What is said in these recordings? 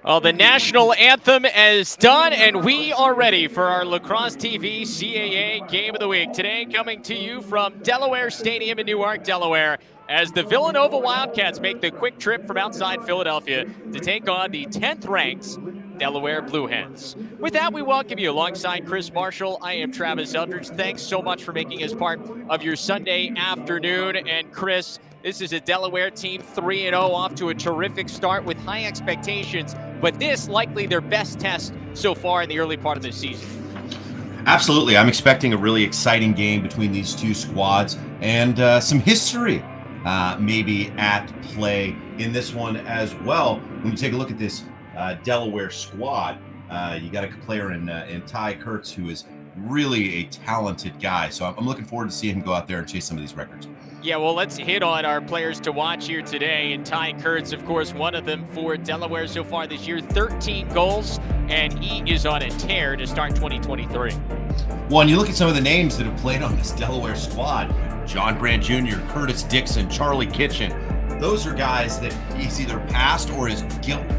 Well, the national anthem is done, and we are ready for our Lacrosse TV CAA Game of the Week. Today, coming to you from Delaware Stadium in Newark, Delaware, as the Villanova Wildcats make the quick trip from outside Philadelphia to take on the 10th-ranked Delaware Blue Hens. With that, we welcome you alongside Chris Marshall. I am Travis Eldridge. Thanks so much for making us part of your Sunday afternoon. And Chris, this is a Delaware team 3-0, off to a terrific start with high expectations, but this likely their best test so far in the early part of the season. Absolutely. I'm expecting a really exciting game between these two squads and some history maybe at play in this one as well. When you take a look at this Delaware squad, you got a player in Ty Kurtz who is really a talented guy. So I'm looking forward to seeing him go out there and chase some of these records. Yeah, well, let's hit on our players to watch here today. And Ty Kurtz, of course, one of them for Delaware so far this year, 13 goals, and he is on a tear to start 2023. Well, and you look at some of the names that have played on this Delaware squad, John Grant Jr., Curtis Dixon, Charlie Kitchen. Those are guys that he's either passed or is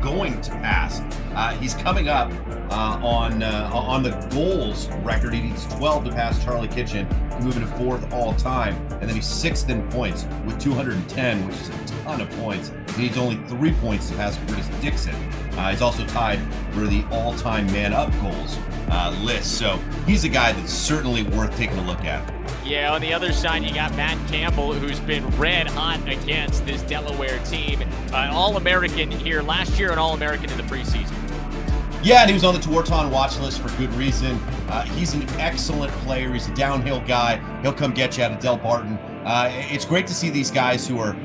going to pass. He's coming up on the goals record. He needs 12 to pass Charlie Kitchen, moving to 4th all time. And then he's 6th in points with 210, which is a ton of points. He needs only 3 points to pass Curtis Dixon. He's also tied for the all-time man-up goals list. So he's a guy that's certainly worth taking a look at. Yeah, on the other side, you got Matt Campbell, who's been red hot against this Delaware team. All-American here last year and All-American in the preseason. Yeah, and he was on the Tewaaraton watch list for good reason. He's an excellent player. He's a downhill guy. He'll come get you out of Del Barton. It's great to see these guys who are,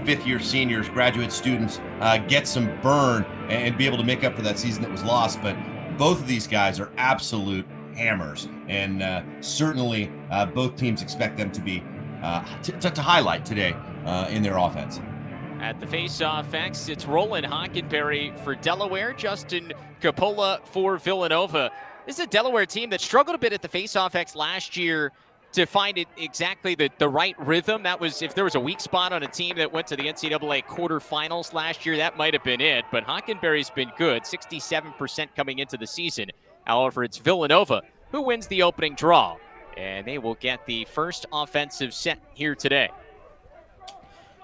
fifth-year seniors, graduate students, get some burn and be able to make up for that season that was lost. But both of these guys are absolute hammers, and certainly both teams expect them to be to highlight today in their offense. At the face-off X, it's Roland Hockenberry for Delaware, Justin Coppola for Villanova. This is a Delaware team that struggled a bit at the face-off X last year to find it exactly the right rhythm. That was, if there was a weak spot on a team that went to the NCAA quarterfinals last year, that might have been it. But Hockenberry's been good, 67% coming into the season. However, it's Villanova who wins the opening draw, and they will get the first offensive set here today.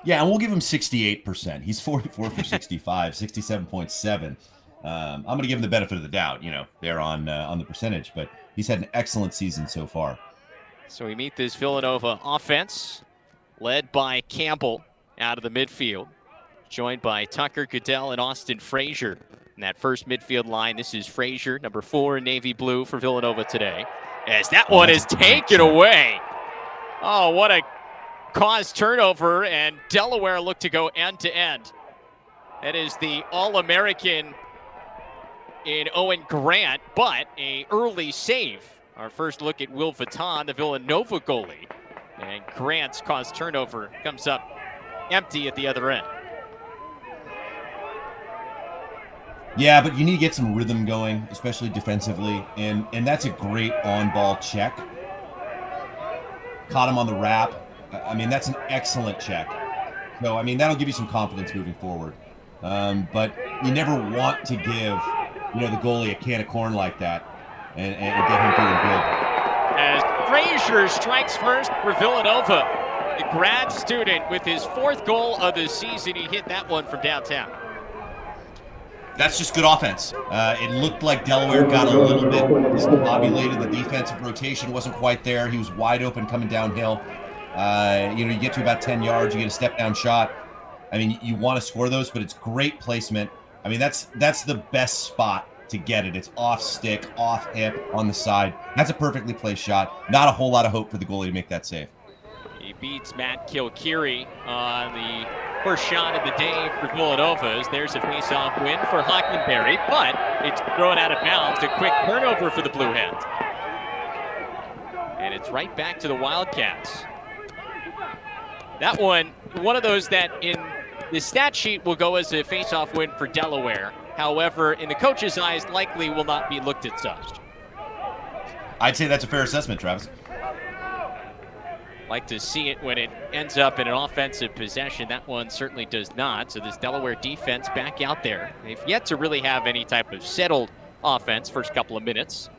Yeah, and we'll give him 68%. He's 44 for 65, 67.7. I'm going to give him the benefit of the doubt, there on the percentage, but he's had an excellent season so far. So we meet this Villanova offense, led by Campbell out of the midfield, joined by Tucker Goodell and Austin Frazier. In that first midfield line, this is Frazier, number 4 in navy blue for Villanova today. As that one is taken away. Oh, what a caused turnover, and Delaware looked to go end to end. That is the All-American in Owen Grant, but a early save. Our first look at Will Vuitton, the Villanova goalie. And Grant's caused turnover comes up empty at the other end. Yeah, but you need to get some rhythm going, especially defensively, and that's a great on-ball check. Caught him on the wrap. I mean, that's an excellent check. So, I mean, that'll give you some confidence moving forward. But you never want to give, the goalie a can of corn like that and get him feeling good. As Frazier strikes first for Villanova, the grad student with his 4th goal of the season. He hit that one from downtown. That's just good offense. It looked like Delaware got a little bit discombobulated. The defensive rotation wasn't quite there. He was wide open coming downhill. You get to about 10 yards, you get a step-down shot. I mean, you want to score those, but it's great placement. I mean, that's the best spot to get it. It's off stick, off hip, on the side. That's a perfectly placed shot. Not a whole lot of hope for the goalie to make that save. He beats Matt Kilkeary on the first shot of the day for Villanova. There's a face-off win for Hockenberry, but it's thrown out of bounds. A quick turnover for the Blue Hens. And it's right back to the Wildcats. That one of those that in the stat sheet will go as a face-off win for Delaware. However, in the coach's eyes, likely will not be looked at such. I'd say that's a fair assessment, Travis. Like to see it when it ends up in an offensive possession. That one certainly does not. So this Delaware defense back out there. They've yet to really have any type of settled offense first couple of minutes.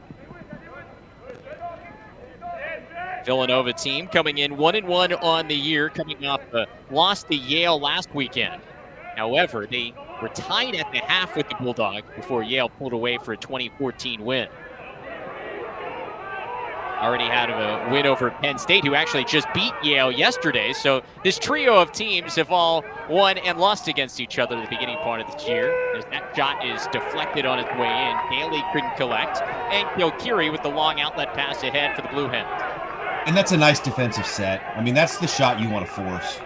Villanova team coming in 1-1 on the year, coming off a loss to Yale last weekend. However, they were tied at the half with the Bulldogs before Yale pulled away for a 2014 win. Already had a win over Penn State, who actually just beat Yale yesterday. So this trio of teams have all won and lost against each other at the beginning part of this year. As that shot is deflected on its way in, Haley couldn't collect, and Kilkiri with the long outlet pass ahead for the Blue Hens. And that's a nice defensive set. I mean, that's the shot you want to force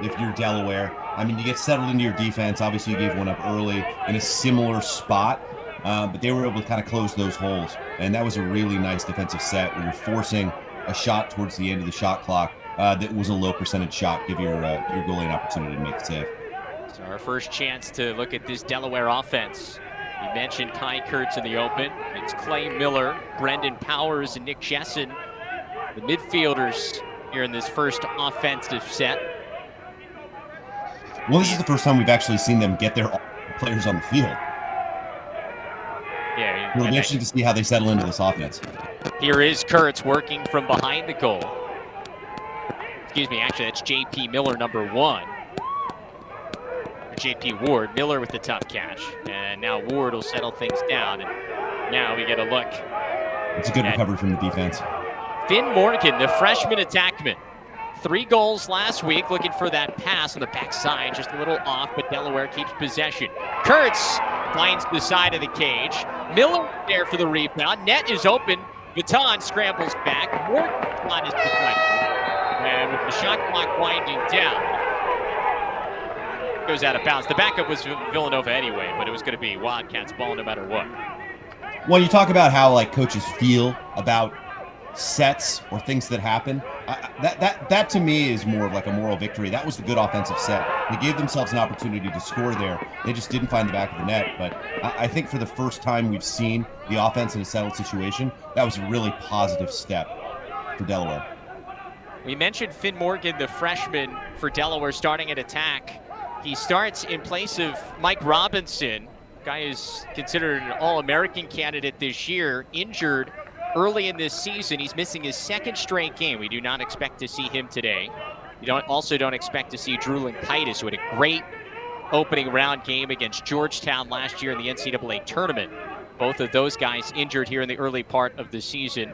if you're Delaware. I mean, you get settled into your defense. Obviously, you gave one up early in a similar spot. But they were able to kind of close those holes. And that was a really nice defensive set where you're forcing a shot towards the end of the shot clock that was a low percentage shot, give your goalie an opportunity to make a save. So our first chance to look at this Delaware offense. You mentioned Kai Kurtz in the open. It's Clay Miller, Brendan Powers, and Nick Jessen, the midfielders here in this first offensive set. Well, this is the first time we've actually seen them get their players on the field. Yeah, it'll be interesting to see how they settle into this offense. Here is Kurtz working from behind the goal. Excuse me, actually that's J.P. Miller, number 1. J.P. Ward, Miller with the tough catch. And now Ward will settle things down. And now we get a look. It's a good recovery from the defense. Finn Morgan, the freshman attackman. 3 goals last week, looking for that pass on the backside, just a little off, but Delaware keeps possession. Kurtz finds the side of the cage. Miller there for the rebound. Net is open. Vuitton scrambles back. Morgan's shot is deflected. And with the shot clock winding down, goes out of bounds. The backup was Villanova anyway, but it was going to be Wildcats ball no matter what. Well, you talk about how like coaches feel about sets or things that happen. That to me is more of like a moral victory. That was the good offensive set. They gave themselves an opportunity to score there. They just didn't find the back of the net. But I think for the first time we've seen the offense in a settled situation, that was a really positive step for Delaware. We mentioned Finn Morgan, the freshman for Delaware, starting at attack. He starts in place of Mike Robinson. Guy is considered an All-American candidate this year, injured early in this season. He's missing his 2nd straight game. We do not expect to see him today. We also don't expect to see Drew Linkaitis, who had a great opening round game against Georgetown last year in the NCAA tournament. Both of those guys injured here in the early part of the season.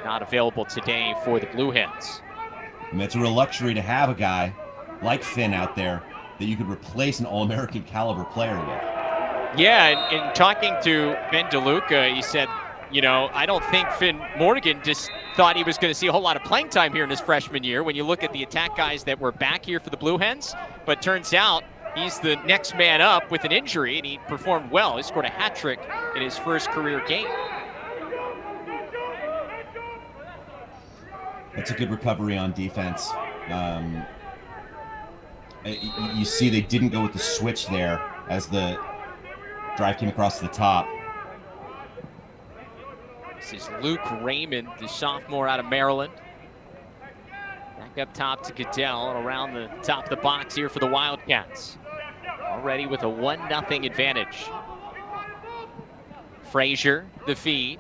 Not available today for the Blue Hens. And it's a real luxury to have a guy like Finn out there that you could replace an All-American caliber player with. Yeah, and talking to Ben DeLuca, he said, you know, I don't think Finn Morgan just thought he was going to see a whole lot of playing time here in his freshman year when you look at the attack guys that were back here for the Blue Hens. But turns out he's the next man up with an injury, and he performed well. He scored a hat trick in his first career game. That's a good recovery on defense. You see they didn't go with the switch there as the drive came across the top. This is Luke Raymond, the sophomore out of Maryland. Back up top to Goodell and around the top of the box here for the Wildcats. Already with a 1-0 advantage. Frazier, the feed.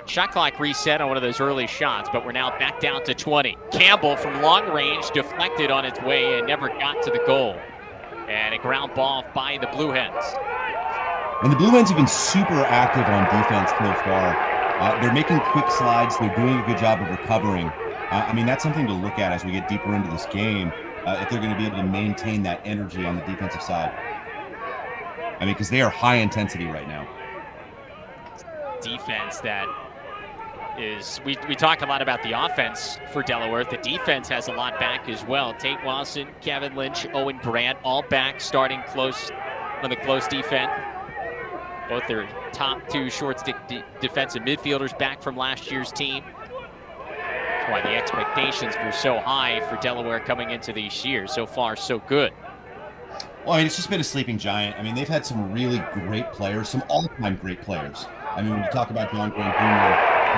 Shot clock reset on one of those early shots, but we're now back down to 20. Campbell from long range deflected on its way and never got to the goal. And a ground ball by the Blue Hens. And the Blue Hens have been super active on defense so far. They're making quick slides. They're doing a good job of recovering. I mean, that's something to look at as we get deeper into this game, if they're going to be able to maintain that energy on the defensive side. I mean, because they are high intensity right now. Defense that is, we talk a lot about the offense for Delaware. The defense has a lot back as well. Tate Watson, Kevin Lynch, Owen Grant, all back starting close on the close defense. Both their top 2 short stick defensive midfielders back from last year's team. That's why the expectations were so high for Delaware coming into these years. So far, so good. Well, I mean, it's just been a sleeping giant. I mean, they've had some really great players, some all-time great players. I mean, when you talk about John Grant Jr.,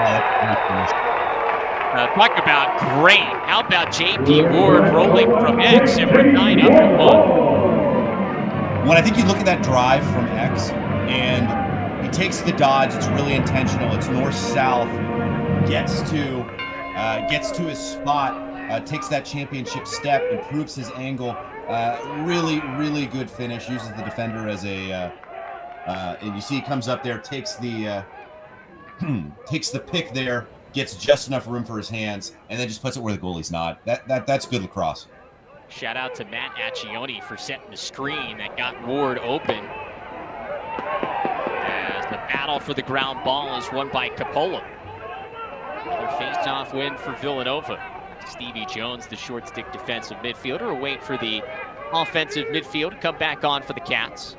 Talk about great. How about J.P. Ward rolling from X and we're tied up at 1. When I think you look at that drive from X and he takes the dodge, it's really intentional. It's north-south, gets to his spot, takes that championship step, improves his angle. Really, really good finish. Uses the defender as a, and you see he comes up there, takes the pick there, gets just enough room for his hands, and then just puts it where the goalie's not. That's good lacrosse. Shout out to Matt Accioni for setting the screen that got Ward open. As the battle for the ground ball is won by Capola. Another face-off win for Villanova. Stevie Jones, the short stick defensive midfielder, will wait for the offensive midfield to come back on for the Cats.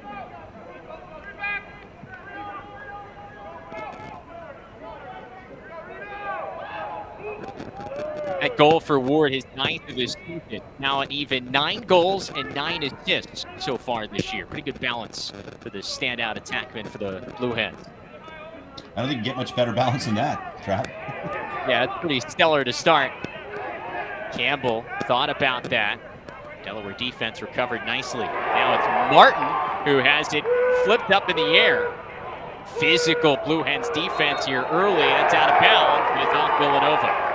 That goal for Ward, his 9th of this season. Now an even 9 goals and 9 assists so far this year. Pretty good balance for the standout attackman for the Blueheads. I don't think you get much better balance than that, Trap. Yeah, it's pretty stellar to start. Campbell thought about that. Delaware defense recovered nicely. Now it's Martin who has it flipped up in the air. Physical Blue Hens defense here early. That's out of bounds, but it's off Villanova.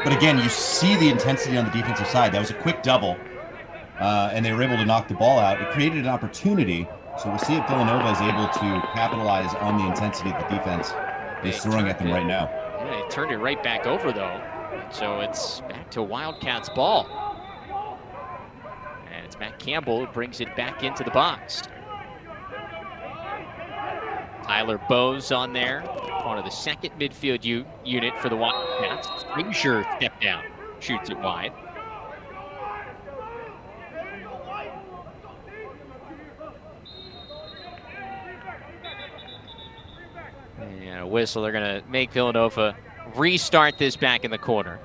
But again, you see the intensity on the defensive side. That was a quick double, and they were able to knock the ball out. It created an opportunity, so we'll see if Villanova is able to capitalize on the intensity that the defense is throwing at them right now. Yeah, they turned it right back over, though. So it's back to Wildcats ball. And it's Matt Campbell who brings it back into the box. Tyler Bowes on there, part of the second midfield unit for the Wildcats. Frazier step down, shoots it wide. And a whistle, they're going to make Villanova restart this back in the corner.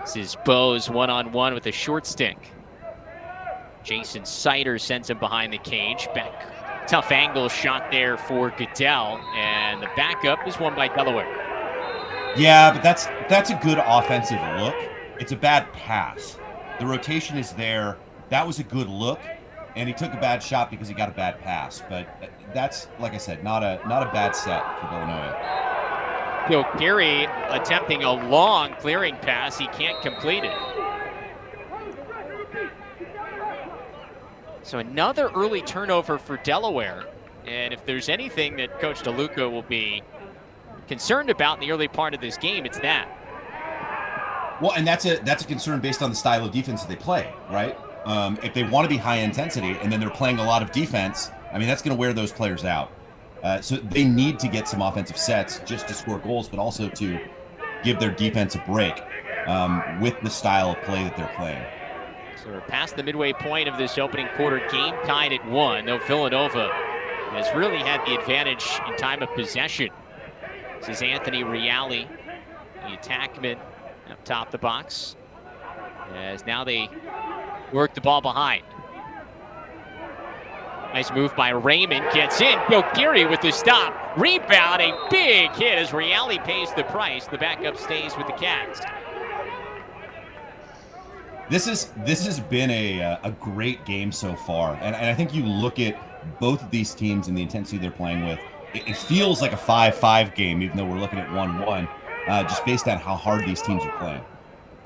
This is Bowes one-on-one with a short stick. Jason Sider sends him behind the cage. Back, tough angle shot there for Goodell, and the backup is won by Delaware. Yeah, but that's a good offensive look. It's a bad pass. The rotation is there. That was a good look, and he took a bad shot because he got a bad pass. But that's, like I said, not a bad set for Villanova. So Gary attempting a long clearing pass. He can't complete it. So another early turnover for Delaware. And if there's anything that Coach DeLuca will be concerned about in the early part of this game, it's that. Well, and that's a concern based on the style of defense that they play, right? If they want to be high intensity and then they're playing a lot of defense, I mean, that's going to wear those players out. So they need to get some offensive sets just to score goals, but also to give their defense a break with the style of play that they're playing. So we're past the midway point of this opening quarter, game tied at 1. Though Villanova has really had the advantage in time of possession. This is Anthony Reale, the attackman up top the box. As now they work the ball behind. Nice move by Raymond, gets in. Gilgeary with the stop. Rebound, a big hit as Reale pays the price. The backup stays with the Cats. This has been a great game so far, and I think you look at both of these teams and the intensity they're playing with. It feels like a 5-5 game, even though we're looking at 1-1, just based on how hard these teams are playing.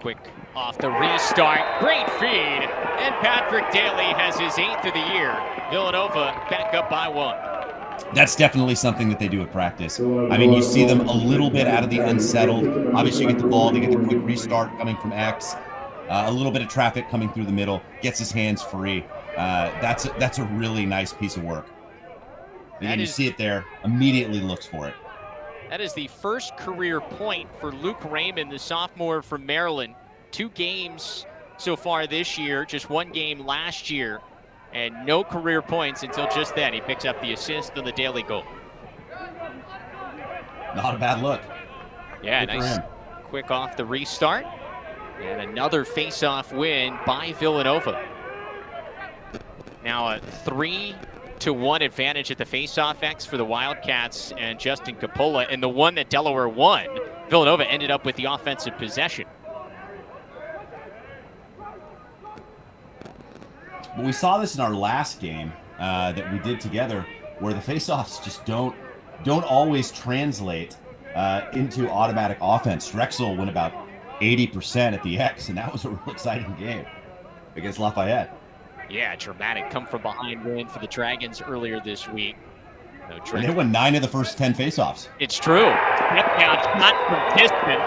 Quick off the restart, great feed, and Patrick Daly has his 8th of the year. Villanova back up by 1. That's definitely something that they do at practice. I mean, you see them a little bit out of the unsettled. Obviously, you get the ball, they get the quick restart coming from X. A little bit of traffic coming through the middle, gets his hands free. That's a really nice piece of work. And you see it there, immediately looks for it. That is the first career point for Luke Raymond, the sophomore from Maryland. 2 games so far this year, just 1 game last year, and no career points until just then. He picks up the assist on the Daly goal. Not a bad look. Yeah, nice quick off the restart. And another face-off win by Villanova. Now a 3-1 advantage at the face-off X for the Wildcats and Justin Coppola. And the one that Delaware won, Villanova ended up with the offensive possession. But we saw this in our last game that we did together, where the face-offs just don't always translate into automatic offense. Drexel went about 80% at the X, and that was a real exciting game against Lafayette. Yeah, dramatic come-from-behind win for the Dragons earlier this week. And they won 9 of the first 10 face-offs. It's true. Step down shot from Piston.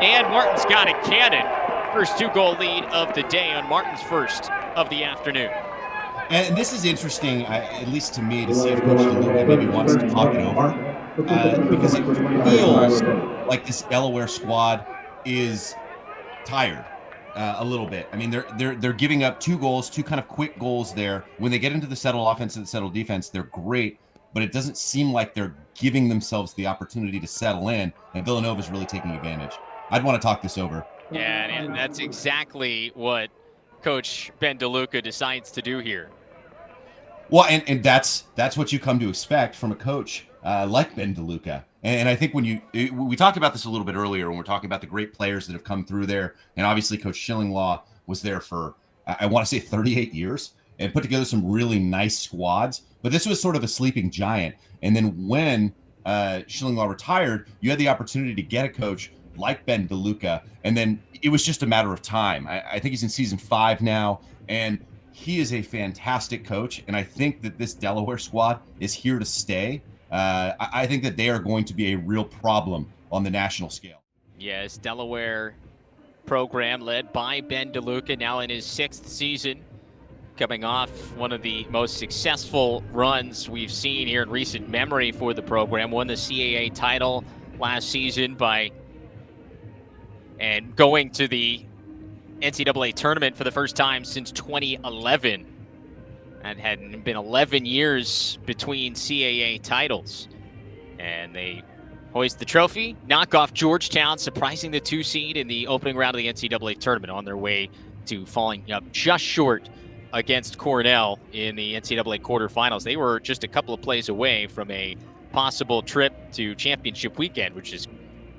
Dan Martin's got a cannon. First 2-goal lead of the day on Martin's first of the afternoon. And this is interesting, at least to me, to see if Coach DeLuca maybe wants to talk it over, because it feels like this Delaware squad is tired a little bit. I mean, they're giving up 2 goals, 2 kind of quick goals there. When they get into the settled offense and the settled defense, they're great, but it doesn't seem like they're giving themselves the opportunity to settle in, and Villanova's really taking advantage. I'd want to talk this over. Yeah, and that's exactly what Coach Ben DeLuca decides to do here. Well, and that's what you come to expect from a coach like Ben DeLuca. And I think when we talked about this a little bit earlier when we're talking about the great players that have come through there, and obviously Coach Schillinglaw was there for, I want to say 38 years and put together some really nice squads. But this was sort of a sleeping giant. And then when Schillinglaw retired, you had the opportunity to get a coach like Ben DeLuca, and then it was just a matter of time. I think he's in season 5 now, and he is a fantastic coach, and I think that this Delaware squad is here to stay. I think that they are going to be a real problem on the national scale. Yes, Delaware program led by Ben DeLuca, now in his 6th season, coming off one of the most successful runs we've seen here in recent memory for the program. Won the CAA title last season and going to the NCAA tournament for the first time since 2011. That had been 11 years between CAA titles. And they hoist the trophy, knock off Georgetown, surprising the 2 seed in the opening round of the NCAA tournament, on their way to falling up just short against Cornell in the NCAA quarterfinals. They were just a couple of plays away from a possible trip to championship weekend, which is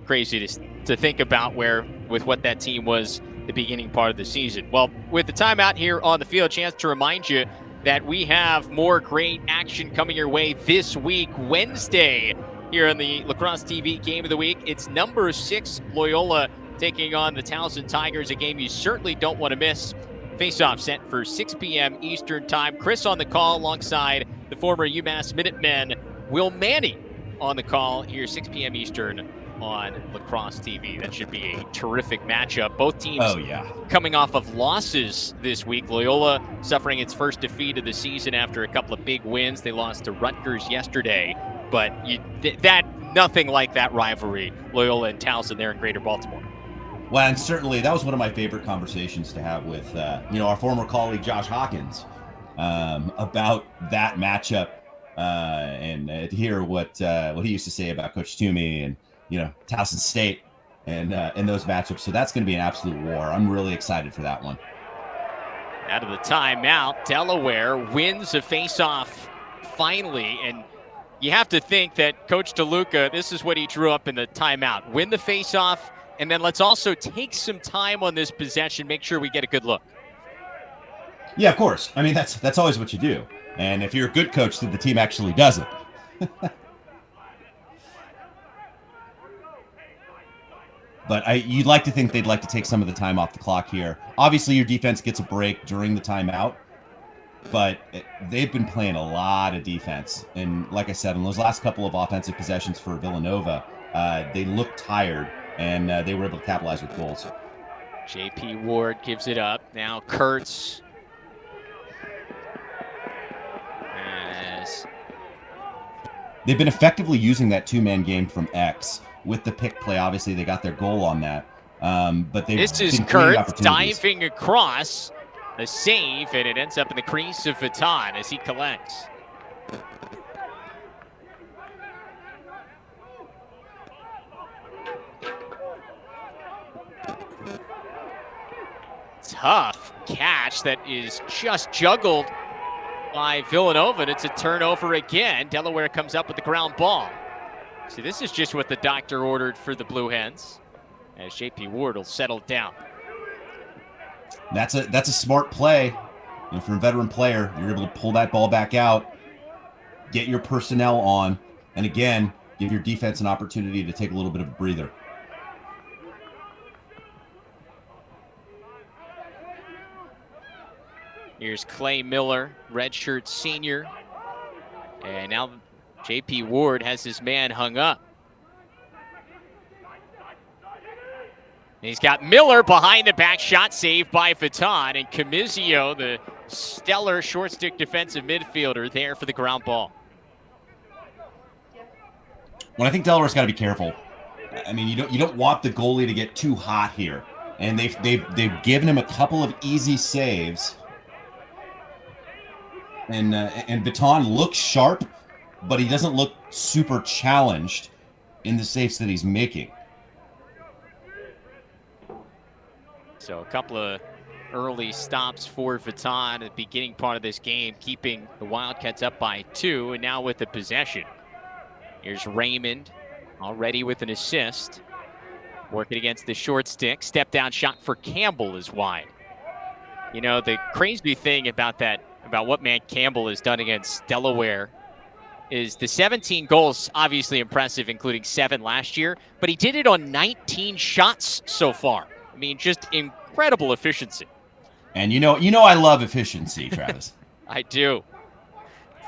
crazy to think about with what that team was the beginning part of the season. Well, with the timeout here on the field, chance to remind you that we have more great action coming your way this week, Wednesday, here on the Lacrosse TV Game of the Week. It's number 6 Loyola taking on the Towson Tigers, a game you certainly don't want to miss. Face-off set for 6 p.m. Eastern Time. Chris on the call alongside the former UMass Minutemen, Will Manny on the call here, 6 p.m. Eastern on Lacrosse TV. That should be a terrific matchup. Both teams coming off of losses this week. Loyola suffering its first defeat of the season after a couple of big wins. They lost to Rutgers yesterday, but nothing like that rivalry, Loyola and Towson there in Greater Baltimore. Well, and certainly that was one of my favorite conversations to have with our former colleague Josh Hawkins about that matchup and to hear what he used to say about Coach Toomey and Towson State and in those matchups. So that's going to be an absolute war. I'm really excited for that one. Out of the timeout, Delaware wins a face-off finally, and you have to think that Coach DeLuca, this is what he drew up in the timeout. Win the face-off, and then let's also take some time on this possession, make sure we get a good look. Yeah, of course. I mean, that's always what you do. And if you're a good coach, then the team actually does it. But you'd like to think they'd like to take some of the time off the clock here. Obviously, your defense gets a break during the timeout, but they've been playing a lot of defense. And like I said, in those last couple of offensive possessions for Villanova, they looked tired, and they were able to capitalize with goals. J.P. Ward gives it up. Now Kurtz. They've been effectively using that 2-man game from X. With the pick play, obviously, they got their goal on that. But this is Kurtz diving across, a save, and it ends up in the crease of Vatan as he collects. tough catch that is just juggled by Villanova, and it's a turnover again. Delaware comes up with the ground ball. See, this is just what the doctor ordered for the Blue Hens, as J.P. Ward will settle down. That's a smart play. For a veteran player, you're able to pull that ball back out, get your personnel on, and again, give your defense an opportunity to take a little bit of a breather. Here's Clay Miller, redshirt senior. And now J.P. Ward has his man hung up. And he's got Miller behind the back, shot saved by Vuitton, and Camizio, the stellar short stick defensive midfielder, there for the ground ball. Well, I think Delaware's got to be careful. I mean, you don't want the goalie to get too hot here, and they've given him a couple of easy saves. And Vuitton looks sharp, but he doesn't look super challenged in the saves that he's making. So a couple of early stops for Vuitton at the beginning part of this game, keeping the Wildcats up by 2, and now with the possession. Here's Raymond, already with an assist. Working against the short stick. Step down shot for Campbell is wide. You know, the crazy thing about what Matt Campbell has done against Delaware is the 17 goals, obviously impressive, including 7 last year, but he did it on 19 shots so far. I mean, just incredible efficiency. And you know I love efficiency, Travis. I do.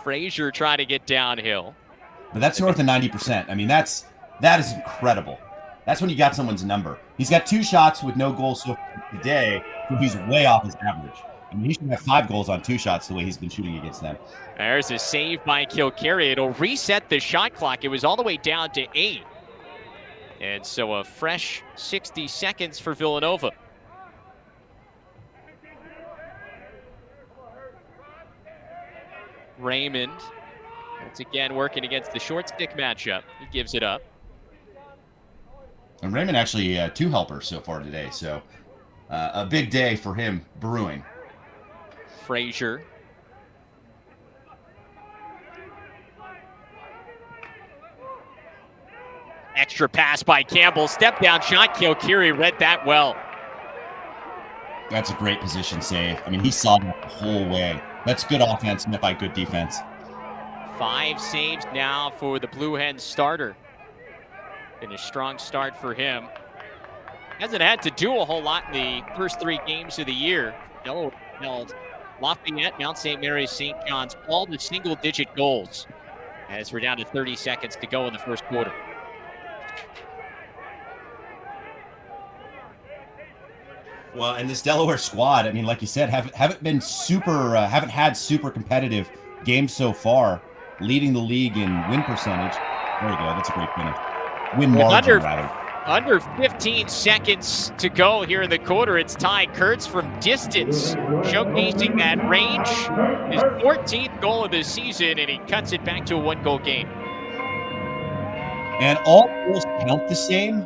Frazier trying to get downhill. But that's north of 90%. I mean, that is incredible. That's when you got someone's number. He's got 2 shots with no goals so far today, so he's way off his average. I mean, he should have 5 goals on 2 shots the way he's been shooting against them. There's a save by Kilcarry. It'll reset the shot clock. It was all the way down to 8. And so a fresh 60 seconds for Villanova. Raymond, once again working against the short stick matchup. He gives it up. And Raymond actually 2 helpers so far today, so a big day for him brewing. Frazier. Extra pass by Campbell. Step down shot. Kilcarry read that well. That's a great position save. I mean, he saw that the whole way. That's good offense met by good defense. 5 saves now for the Blue Hens starter. Been a strong start for him. Hasn't had to do a whole lot in the first 3 games of the year. Delaware held Lafayette, Mount St. Mary's, St. John's, all to single-digit goals. As we're down to 30 seconds to go in the first quarter. Well, and this Delaware squad, I mean, like you said, haven't had super competitive games so far, leading the league in win percentage. There we go. That's a great finish. Win margin, rather. Under 15 seconds to go here in the quarter. It's Ty Kurtz from distance, showcasing that range. His 14th goal of the season, and he cuts it back to a 1-goal game. And all goals count the same,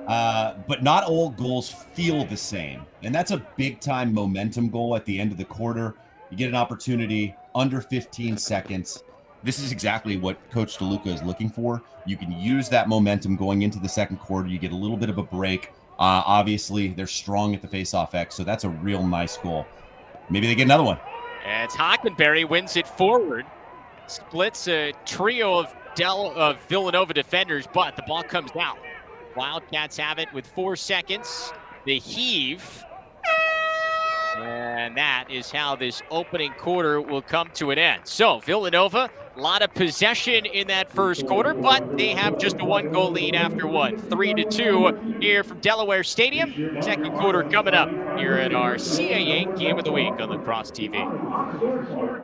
but not all goals feel the same. And that's a big-time momentum goal at the end of the quarter. You get an opportunity under 15 seconds. This is exactly what Coach DeLuca is looking for. You can use that momentum going into the second quarter. You get a little bit of a break. Obviously, they're strong at the face-off X, so that's a real nice goal. Maybe they get another one. And it's Hockenberry wins it forward. Splits a trio of Villanova defenders, but the ball comes out. Wildcats have it with 4 seconds. The heave. And that is how this opening quarter will come to an end. So Villanova, a lot of possession in that first quarter, but they have just a 1-goal lead after one. 3-2 here from Delaware Stadium. Second quarter coming up here at our CAA Game of the Week on Lacrosse TV.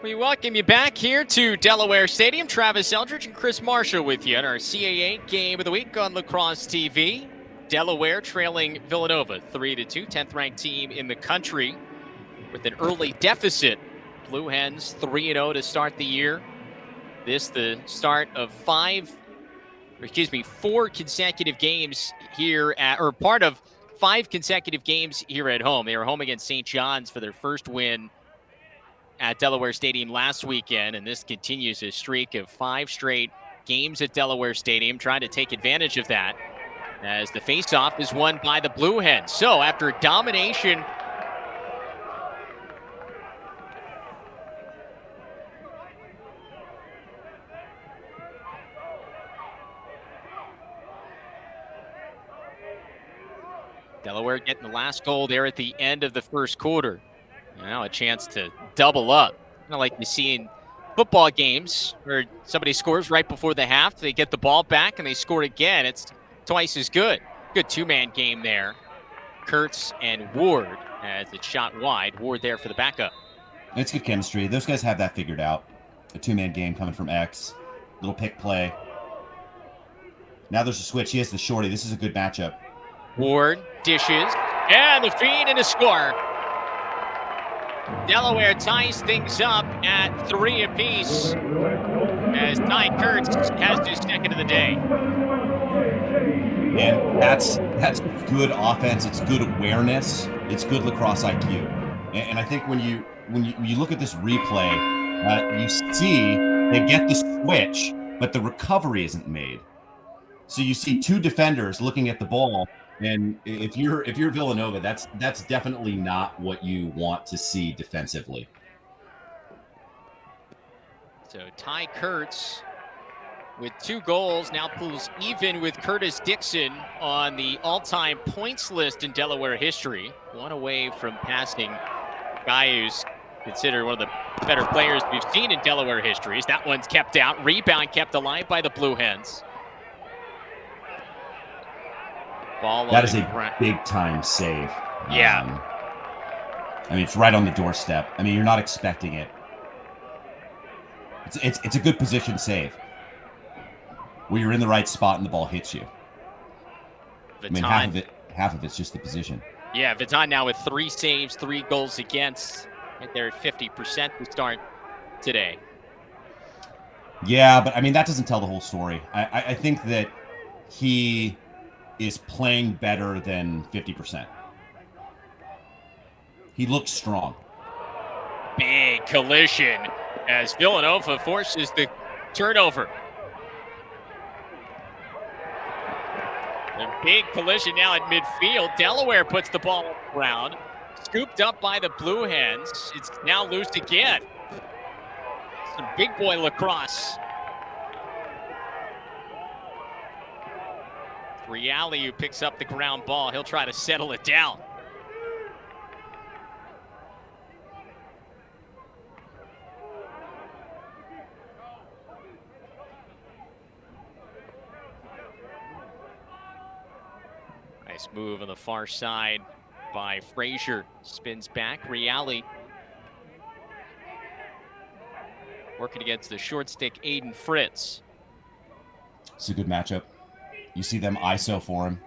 We welcome you back here to Delaware Stadium. Travis Eldridge and Chris Marshall with you on our CAA Game of the Week on Lacrosse TV. Delaware trailing Villanova 3-2, 10th ranked team in the country with an early deficit. Blue Hens 3-0 to start the year. This the start of 4 consecutive games here or part of 5 consecutive games here at home. They were home against St. John's for their first win at Delaware Stadium last weekend, and this continues a streak of 5 straight games at Delaware Stadium, trying to take advantage of that as the faceoff is won by the Blue Hens. So after domination Delaware getting the last goal there at the end of the first quarter. Now a chance to double up. Kind of like you see in football games where somebody scores right before the half, they get the ball back and they score again. It's twice as good. Good 2-man game there. Kurtz and Ward as it's shot wide. Ward there for the backup. It's good chemistry. Those guys have that figured out. A 2-man game coming from X. Little pick play. Now there's a switch. He has the shorty. This is a good matchup. Ward dishes, and the feed and a score. Delaware ties things up at 3 apiece as Ty Kurtz has his second of the day. And that's good offense. It's good awareness. It's good lacrosse IQ. And I think when you look at this replay, you see they get the switch, but the recovery isn't made. So you see 2 defenders looking at the ball. And if you're Villanova, that's definitely not what you want to see defensively. So Ty Kurtz with 2 goals now pulls even with Curtis Dixon on the all-time points list in Delaware history. 1 away from passing a guy who's considered one of the better players we've seen in Delaware history. That one's kept out. Rebound kept alive by the Blue Hens. That is a big-time save. Yeah. I mean, it's right on the doorstep. I mean, you're not expecting it. It's a good position save, where you're in the right spot and the ball hits you. Viton, I mean, half of it's just the position. Yeah, Viton now with 3 saves, 3 goals against. Right there at 50% to start today. Yeah, but I mean, that doesn't tell the whole story. I think that he is playing better than 50%. He looks strong. Big collision as Villanova forces the turnover. A big collision now at midfield. Delaware puts the ball on the ground. Scooped up by the Blue Hens. It's now loose again. Some big boy lacrosse. Reale who picks up the ground ball. He'll try to settle it down. Nice move on the far side by Frazier. Spins back. Reale working against the short stick Aiden Fritz. It's a good matchup. You see them ISO for him.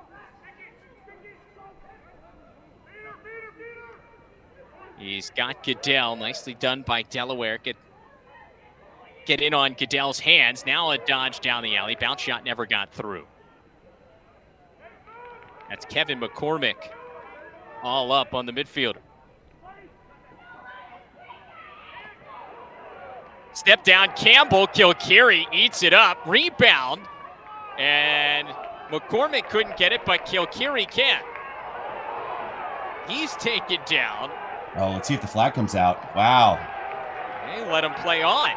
He's got Goodell. Nicely done by Delaware. Get in on Goodell's hands. Now a dodge down the alley. Bounce shot never got through. That's Kevin McCormick all up on the midfielder. Step down, Campbell. Kilkiri eats it up. Rebound. And McCormick couldn't get it, but Kilkiri can. He's taken down. Oh, let's see if the flag comes out. Wow. They let him play on.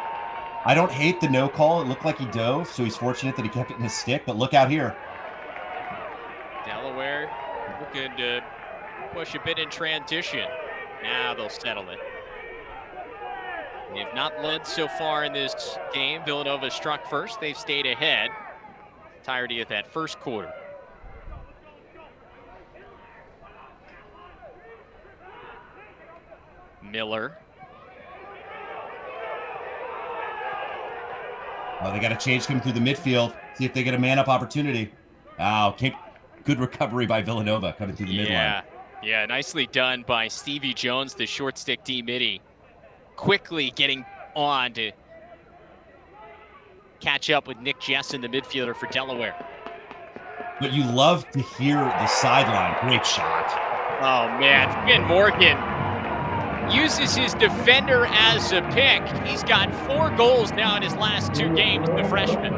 I don't hate the no call. It looked like he dove, so he's fortunate that he kept it in his stick, but look out here. Delaware looking to push a bit in transition. Now they'll settle it. They've not led so far in this game. Villanova struck first. They've stayed ahead. Entirety of that first quarter. Miller. Oh, they got to change him through the midfield. See if they get a man-up opportunity. Oh, good recovery by Villanova coming through the midline. Yeah, nicely done by Stevie Jones, the short stick D-midi. Quickly getting on to catch up with Nick Jessen, the midfielder for Delaware. but you love to hear the sideline. Great shot. Oh, man. Finn Morgan uses his defender as a pick. He's got 4 goals now in his last 2 games, the freshman.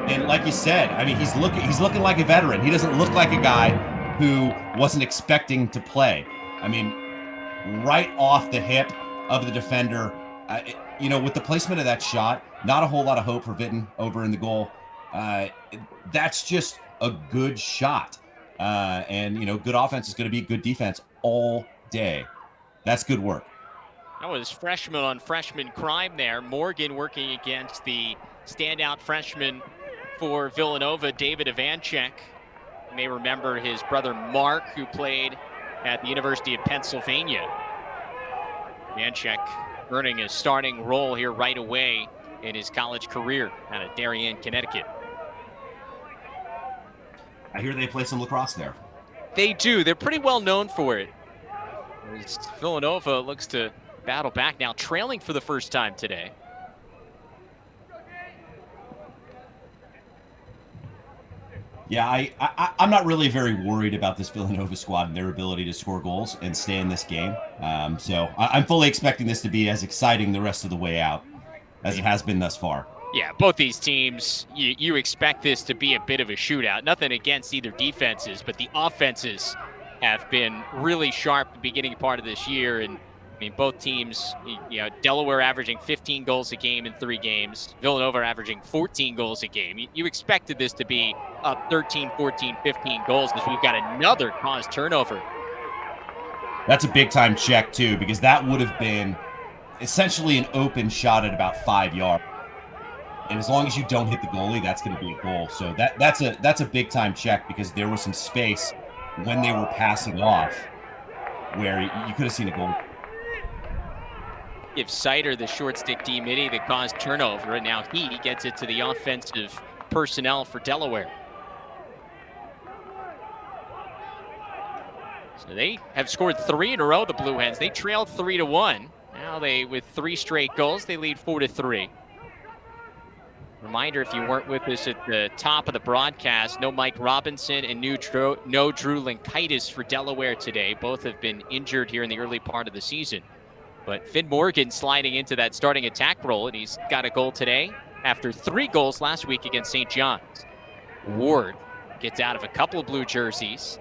And like you said, I mean, he's looking like a veteran. He doesn't look like a guy who wasn't expecting to play. I mean, right off the hip of the defender, with the placement of that shot, not a whole lot of hope for Vitten over in the goal. That's just a good shot. And good offense is going to be good defense all day. That's good work. That was freshman on freshman crime there. Morgan working against the standout freshman for Villanova, David Ivanchek. You may remember his brother Mark, who played at the University of Pennsylvania. Ivanchek earning a starting role here right away in his college career out of Darien, Connecticut. I hear they play some lacrosse there. They do. They're pretty well known for it. As Villanova looks to battle back now, trailing for the first time today. Yeah, I'm not really very worried about this Villanova squad and their ability to score goals and stay in this game. So I'm fully expecting this to be as exciting the rest of the way out as it has been thus far. Yeah, both these teams, you expect this to be a bit of a shootout. Nothing against either defenses, but the offenses have been really sharp the beginning part of this year. And I mean, both teams, Delaware averaging 15 goals a game in 3 games, Villanova averaging 14 goals a game. You expected this to be up 13, 14, 15 goals as we've got another caused turnover. That's a big time check too, because that would have been essentially an open shot at about 5 yards. And as long as you don't hit the goalie, that's going to be a goal. So that's a big time check, because there was some space when they were passing off where you could have seen a goal. Give Sider the short stick D-midi that caused turnover, and now he gets it to the offensive personnel for Delaware. So they have scored 3 in a row, the Blue Hens. They trailed 3-1. Now with 3 straight goals, they lead 4-3. Reminder, if you weren't with us at the top of the broadcast, no Mike Robinson and no Drew Linkaitis for Delaware today. Both have been injured here in the early part of the season. But Finn Morgan sliding into that starting attack role, and he's got a goal today after 3 goals last week against St. John's. Ward gets out of a couple of blue jerseys,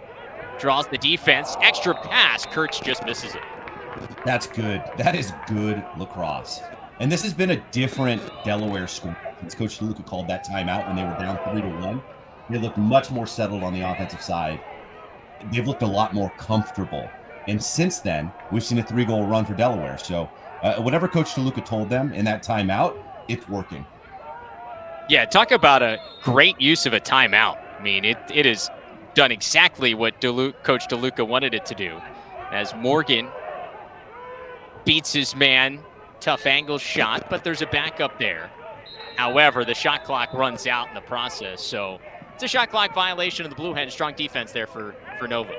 draws the defense, extra pass, Kurtz just misses it. That's good. That is good lacrosse. And this has been a different Delaware squad since Coach DeLuca called that timeout when they were down 3-1. They looked much more settled on the offensive side. They've looked a lot more comfortable. And since then, we've seen a 3-goal run for Delaware. So whatever Coach DeLuca told them in that timeout, it's working. Yeah, talk about a great use of a timeout. I mean, it has done exactly what Coach DeLuca wanted it to do. As Morgan beats his man, tough angle shot, but there's a backup there. However, the shot clock runs out in the process. So it's a shot clock violation of the Blue Hens. Strong defense there for Nova.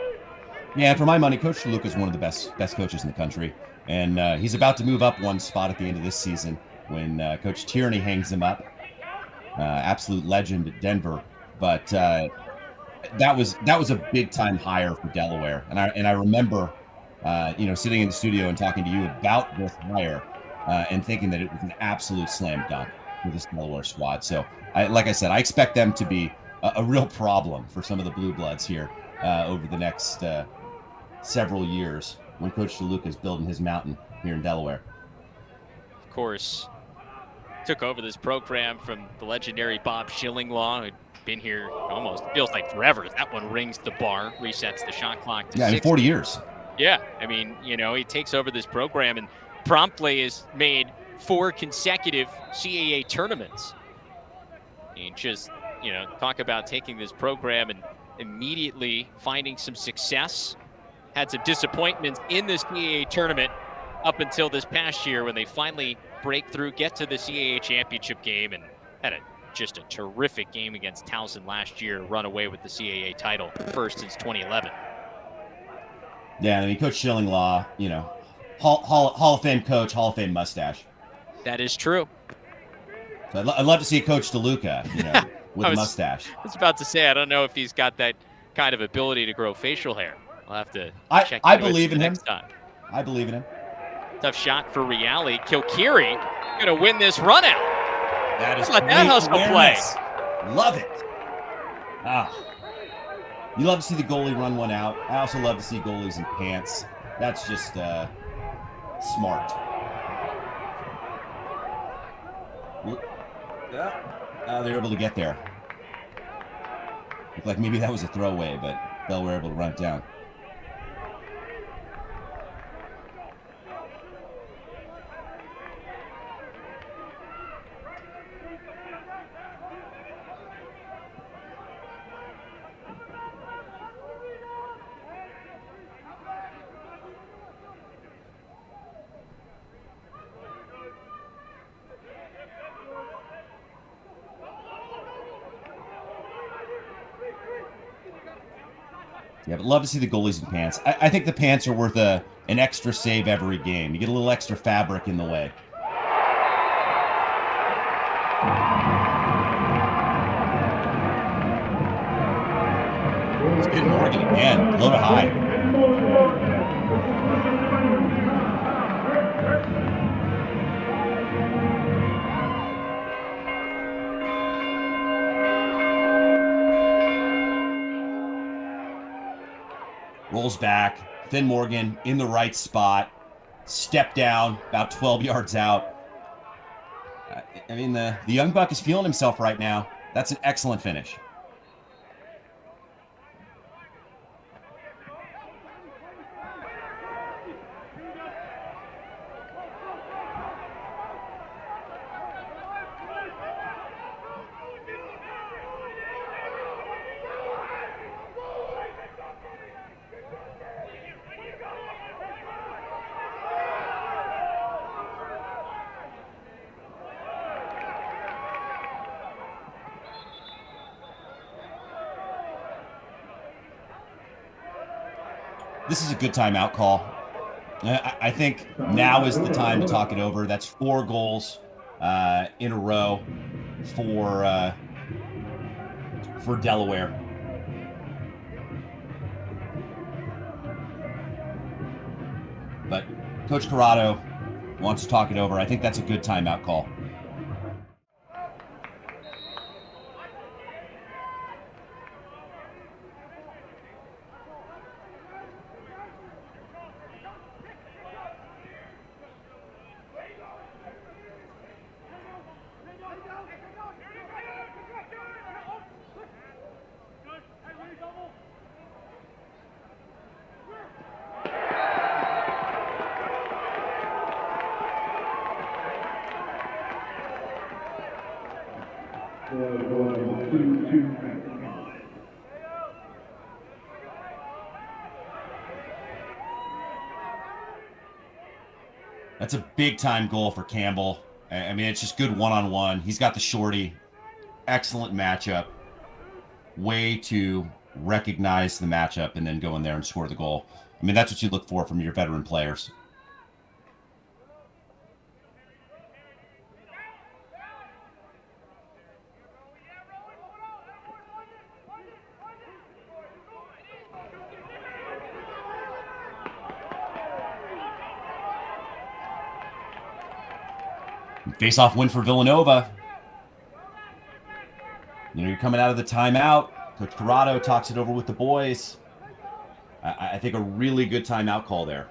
Yeah, and for my money, Coach DeLuca is one of the best coaches in the country. And he's about to move up one spot at the end of this season when Coach Tierney hangs him up. Absolute legend at Denver. But that was a big-time hire for Delaware. And I remember, sitting in the studio and talking to you about this hire and thinking that it was an absolute slam dunk for this Delaware squad. So, like I said, I expect them to be a real problem for some of the Blue Bloods here over the next several years when Coach DeLuca is building his mountain here in Delaware. Of course, took over this program from the legendary Bob Schillinglaw, who'd been here almost, feels like forever. That one rings the bar, resets the shot clock to 60. 40 years. Yeah, I mean, he takes over this program and promptly has made 4 consecutive CAA tournaments. And just, talk about taking this program and immediately finding some success. Had some disappointments in this CAA tournament up until this past year when they finally break through, get to the CAA championship game, and had just a terrific game against Towson last year, run away with the CAA title, first since 2011. Yeah, I mean, Coach Schillinglaw, Hall of Fame coach, Hall of Fame mustache. That is true. So I'd love to see Coach DeLuca, with a mustache. I was about to say, I don't know if he's got that kind of ability to grow facial hair. I'll have to check I into believe it in him. next time. I believe in him. Tough shot for Reale. Kilkiri going to win this run out. That is that hustle play. Love it. You love to see the goalie run one out. I also love to see goalies in pants. That's just smart. They're able to get there. Looked like maybe that was a throwaway, but Delaware able to run it down. Yeah, but love to see the goalies in pants. I think the pants are worth an extra save every game. You get a little extra fabric in the way. It's been Morgan again. Low to high. Rolls back. Finn Morgan in the right spot. Step down, about 12 yards out. I mean, the young buck is feeling himself right now. That's an excellent finish. This is a good timeout call. I think now is the time to talk it over. That's 4 goals in a row for Delaware. But Coach Corrado wants to talk it over. I think that's a good timeout call. That's a big-time goal for Campbell. I mean, it's just good one-on-one. He's got the shorty. Excellent matchup. Way to recognize the matchup and then go in there and score the goal. I mean, that's what you look for from your veteran players. Face-off win for Villanova. You know, you're coming out of the timeout. Coach Corrado talks it over with the boys. I think a really good timeout call there.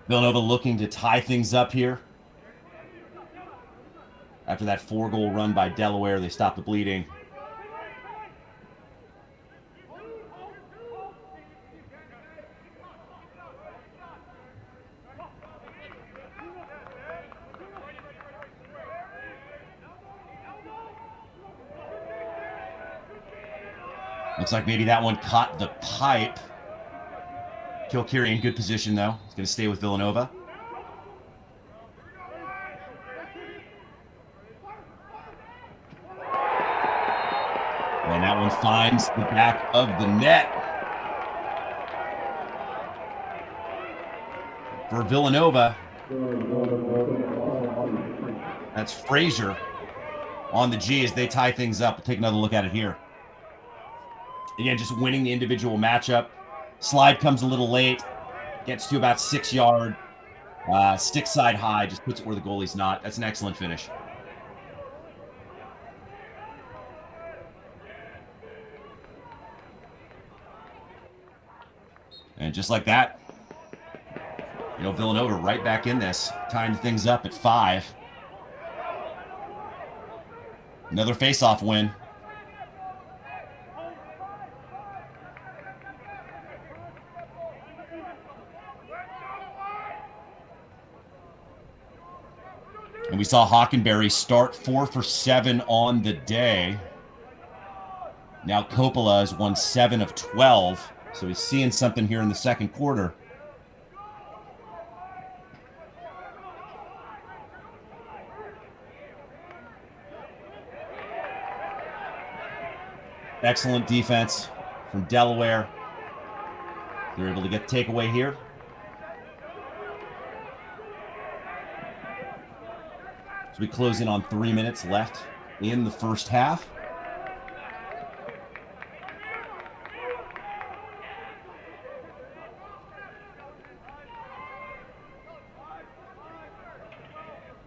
Villanova looking to tie things up here. After that 4-goal run by Delaware, they stop the bleeding. Looks like maybe that one caught the pipe. Kilkiri in good position, though. He's going to stay with Villanova. And that one finds the back of the net for Villanova. That's Frazier on the G as they tie things up. We'll take another look at it here. Again, just winning the individual matchup. Slide comes a little late. Gets to about 6 yard. Stick side high. Just puts it where the goalie's not. That's an excellent finish. And just like that, you know, Villanova right back in this. Tying things up at 5. Another face-off win. And we saw Hockenberry start 4 for 7 on the day. Now Coppola has won 7 of 12. So he's seeing something here in the second quarter. Excellent defense from Delaware. They're able to get the takeaway here. As we close in on 3 minutes left in the first half.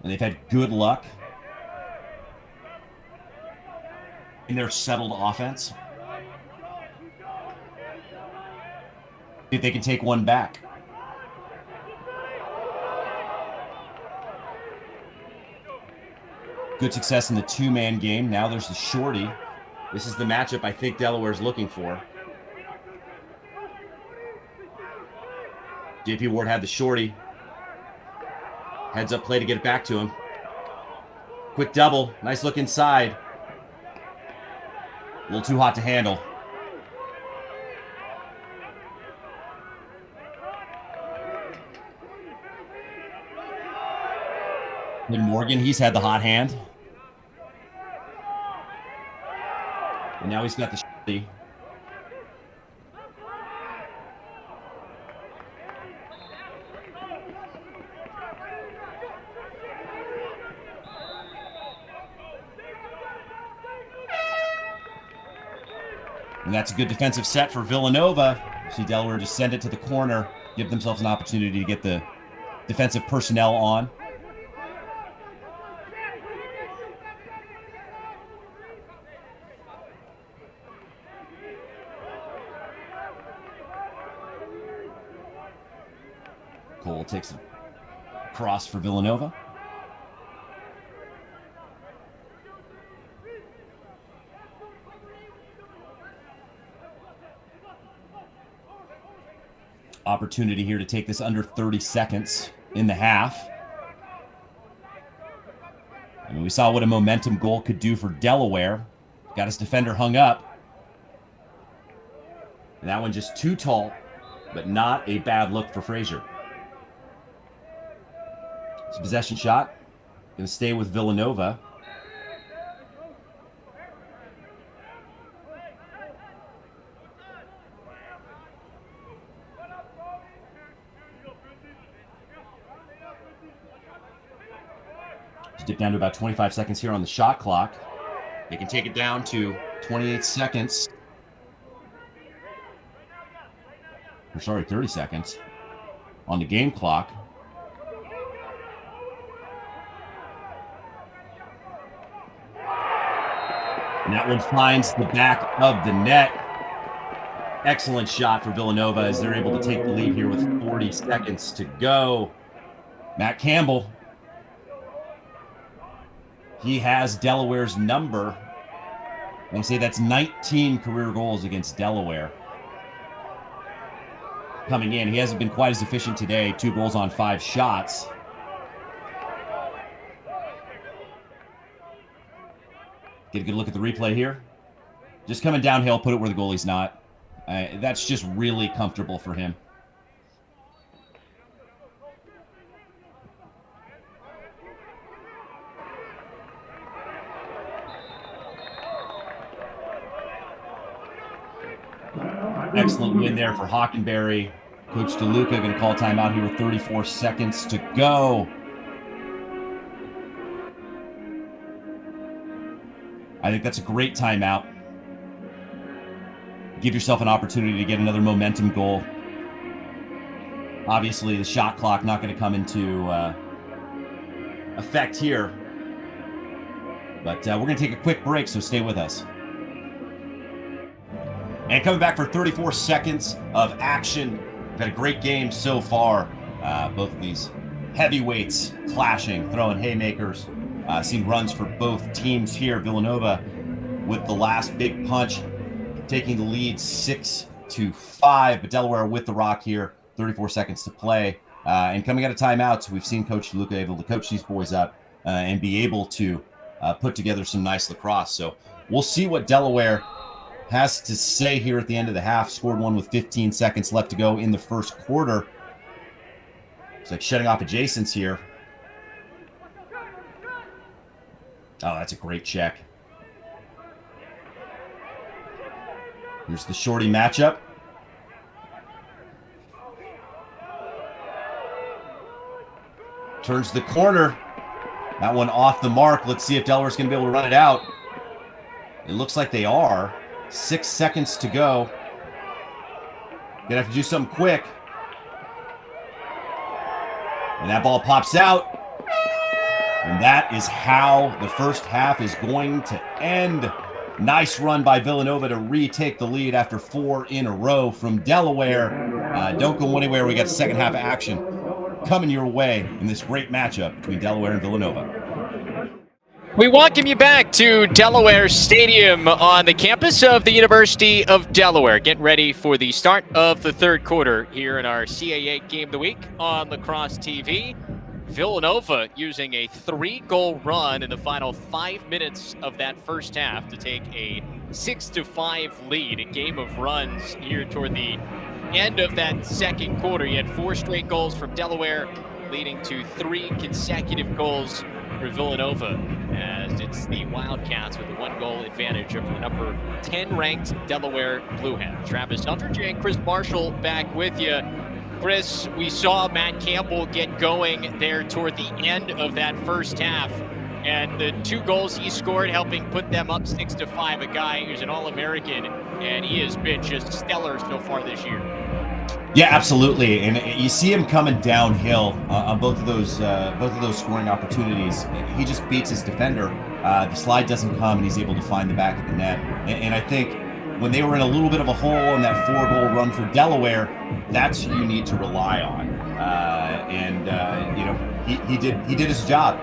And they've had good luck in their settled offense. If they can take one back. Good success in the 2-man game. Now there's the shorty. This is the matchup I think Delaware's looking for. JP Ward had the shorty. Heads up play to get it back to him. Quick double. Nice look inside. A little too hot to handle. Then Morgan, he's had the hot hand. And now he's got the shorty. And that's a good defensive set for Villanova. See Delaware just send it to the corner, give themselves an opportunity to get the defensive personnel on. Cole takes it across for Villanova. Opportunity here to take this under 30 seconds in the half. I mean, we saw what a momentum goal could do for Delaware. Got his defender hung up. And that one just too tall, but not a bad look for Frazier. It's a possession shot. Going to stay with Villanova. Dip down to about 25 seconds here on the shot clock. They can take it down to 28 seconds. Or sorry, 30 seconds on the game clock. And that one finds the back of the net. Excellent shot for Villanova as they're able to take the lead here with 40 seconds to go. Matt Campbell. He has Delaware's number. I want to say that's 19 career goals against Delaware. Coming in, he hasn't been quite as efficient today. 2 goals on 5 shots. Get a good look at the replay here. Just coming downhill, put it where the goalie's not. That's just really comfortable for him. Excellent win there for Hockenberry. Coach DeLuca going to call timeout here with 34 seconds to go. I think that's a great timeout. Give yourself an opportunity to get another momentum goal. Obviously, the shot clock not going to come into effect here. But we're going to take a quick break, so stay with us. And coming back for 34 seconds of action. We've had a great game so far. Both of these heavyweights clashing, throwing haymakers. Seen runs for both teams here. Villanova with the last big punch, taking the lead 6-5. But Delaware with the rock here. 34 seconds to play. And coming out of timeouts, we've seen Coach Luca able to coach these boys up and be able to put together some nice lacrosse. So we'll see what Delaware has to say here at the end of the half. Scored one with 15 seconds left to go in the first quarter. It's like shutting off adjacents here. Oh, that's a great check. Here's the shorty matchup. Turns the corner. That one off the mark. Let's see if Delaware's going to be able to run it out. It looks like they are. 6 seconds to go. Gonna have to do something quick. And that ball pops out. And that is how the first half is going to end. Nice run by Villanova to retake the lead after 4 in a row from Delaware. Don't go anywhere. We got second half action coming your way in this great matchup between Delaware and Villanova. We welcome you back to Delaware Stadium on the campus of the University of Delaware. Get ready for the start of the third quarter here in our CAA Game of the Week on Lacrosse TV. Villanova using a 3-goal run in the final 5 minutes of that first half to take a 6-5 lead. A game of runs here toward the end of that second quarter. You had 4 straight goals from Delaware, leading to 3 consecutive goals for Villanova, as it's the Wildcats with a 1-goal advantage over the number 10 ranked Delaware Blue Hens. Travis Eldridge and Chris Marshall back with you. Chris, we saw Matt Campbell get going there toward the end of that first half, and the 2 goals he scored helping put them up 6-5. A guy who's an All-American, and he has been just stellar so far this year. Yeah, absolutely, and you see him coming downhill on both of those scoring opportunities. He just beats his defender. The slide doesn't come, and he's able to find the back of the net. And I think when they were in a little bit of a hole in that 4-goal run for Delaware, that's who you need to rely on. You know, he did his job,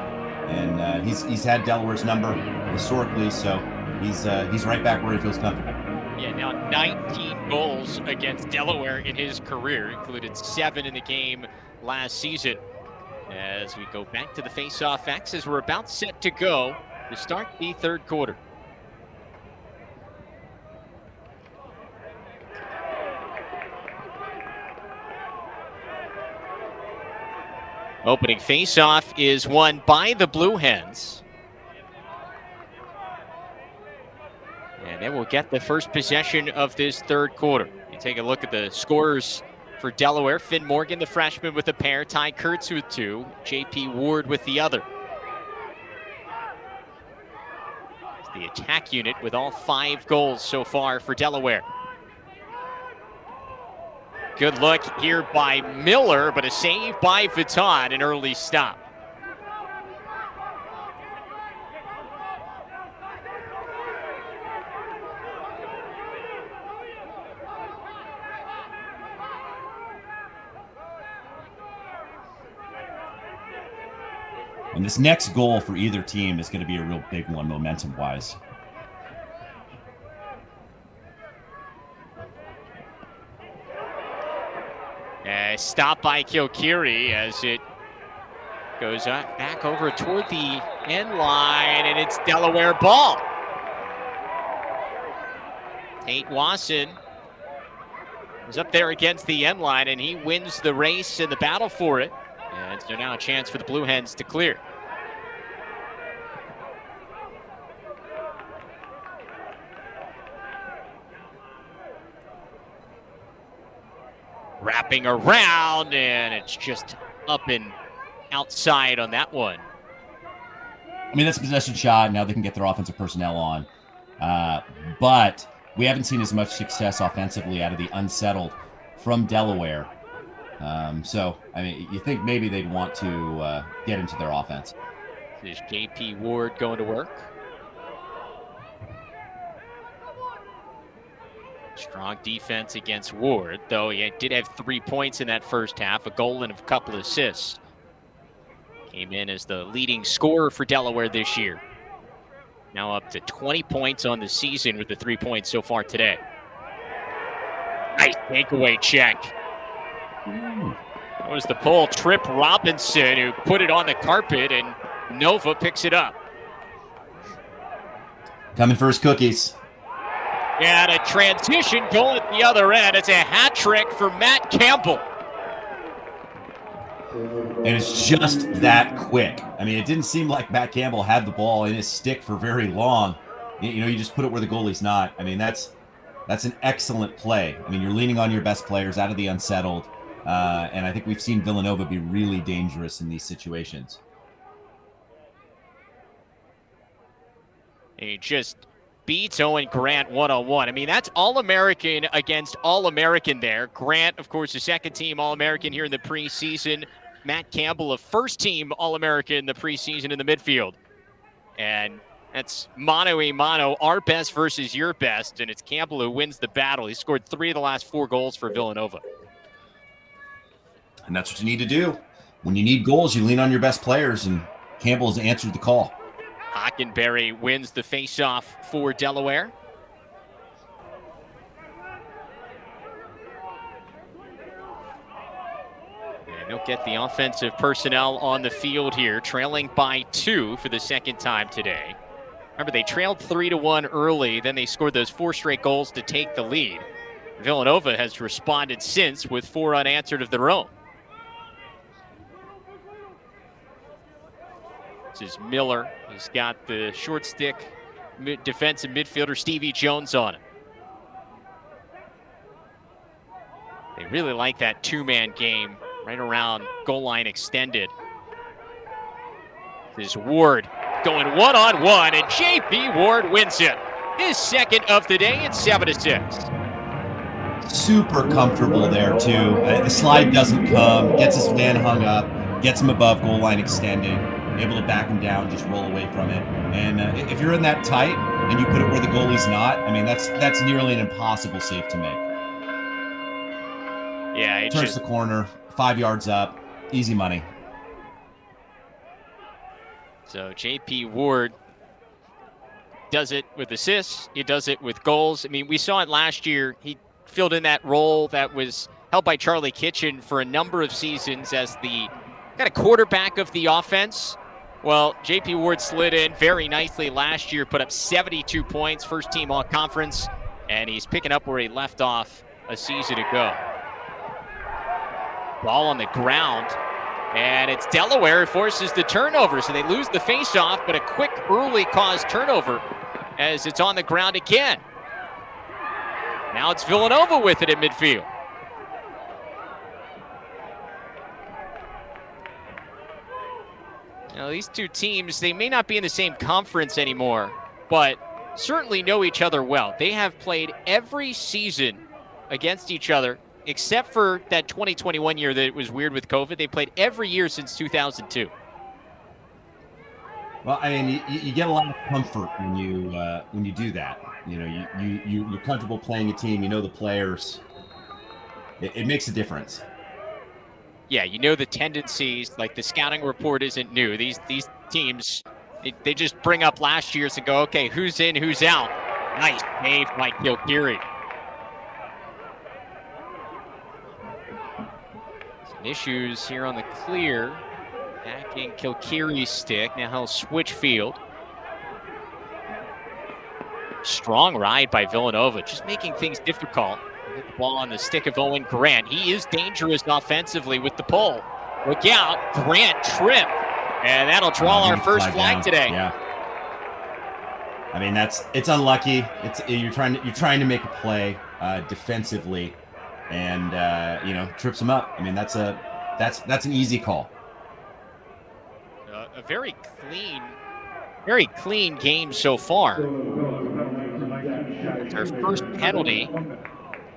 and he's had Delaware's number historically, so he's right back where he feels comfortable. Yeah, now 19 goals against Delaware in his career, included 7 in the game last season. As we go back to the face-off X, as we're about set to go to start the third quarter. Opening face-off is won by the Blue Hens. And they will get the first possession of this third quarter. You take a look at the scorers for Delaware. Finn Morgan, the freshman, with a pair. Ty Kurtz with 2. J.P. Ward with the other. It's the attack unit with all 5 goals so far for Delaware. Good look here by Miller, but a save by Vuitton, an early stop. And this next goal for either team is going to be a real big one, momentum-wise. Stop by Kilkiri as it goes back over toward the end line, and it's Delaware ball. Tate Wasson is up there against the end line, and he wins the race and the battle for it. And so now a chance for the Blue Hens to clear. Wrapping around, and it's just up and outside on that one. I mean, that's a possession shot. Now they can get their offensive personnel on. But we haven't seen as much success offensively out of the unsettled from Delaware. So, I mean, you think maybe they'd want to get into their offense. Is J.P. Ward going to work? Strong defense against Ward, though he did have 3 points in that first half, a goal and a couple of assists. Came in as the leading scorer for Delaware this year. Now up to 20 points on the season with the 3 points so far today. Nice takeaway check. That was the pull. Trip Robinson, who put it on the carpet, and Nova picks it up. Coming for his cookies. And a transition goal at the other end. It's a hat trick for Matt Campbell. And it's just that quick. I mean, it didn't seem like Matt Campbell had the ball in his stick for very long. You know, you just put it where the goalie's not. I mean, that's an excellent play. I mean, you're leaning on your best players out of the unsettled. And I think we've seen Villanova be really dangerous in these situations. He just beats Owen Grant one-on-one. I mean, that's All-American against All-American there. Grant, of course, a second-team All-American here in the preseason. Matt Campbell, a first-team All-American in the preseason in the midfield. And that's mano-a-mano, our best versus your best, and it's Campbell who wins the battle. He scored 3 of the last 4 goals for Villanova. And that's what you need to do. When you need goals, you lean on your best players, and Campbell's answered the call. Hockenberry wins the faceoff for Delaware. And they'll get the offensive personnel on the field here, trailing by 2 for the second time today. Remember, they trailed 3-1 early, then they scored those 4 straight goals to take the lead. Villanova has responded since with 4 unanswered of their own. This is Miller. He's got the short stick defensive midfielder Stevie Jones on him. They really like that 2-man game right around goal line extended. This is Ward going one-on-one, and J.P. Ward wins it. His second of the day at 7-6. Super comfortable there, too. The slide doesn't come, gets his man hung up, gets him above goal line extended. Able to back him down, just roll away from it. And if you're in that tight and you put it where the goalie's not, I mean, that's nearly an impossible save to make. Yeah, it turns the corner, 5 yards up, easy money. So J.P. Ward does it with assists. He does it with goals. I mean, we saw it last year. He filled in that role that was held by Charlie Kitchen for a number of seasons as the kind of quarterback of the offense. Well, J.P. Ward slid in very nicely last year, put up 72 points, first team all-conference, and he's picking up where he left off a season ago. Ball on the ground, and it's Delaware who forces the turnover, so they lose the faceoff, but a quick early caused turnover as it's on the ground again. Now it's Villanova with it in midfield. Now, these two teams, they may not be in the same conference anymore, but certainly know each other well. They have played every season against each other, except for that 2021 year that it was weird with COVID. They played every year since 2002. Well, I mean, you get a lot of comfort when you do that. You know, you're comfortable playing a team. You know the players. It makes a difference. Yeah, you know the tendencies, like the scouting report isn't new. These teams, they just bring up last year's and go, okay, who's in, who's out? Nice save by Kilkiri. Some issues here on the clear. Back in Kilkiri's stick. Now he'll switch field. Strong ride by Villanova, just making things difficult. Get the ball on the stick of Owen Grant. He is dangerous offensively with the pull. Look out, Grant trip. And that'll draw our first flag today. Yeah. I mean, it's unlucky. You're trying to make a play defensively, and trips him up. I mean, that's an easy call. A very clean Very clean game so far. It's our first penalty,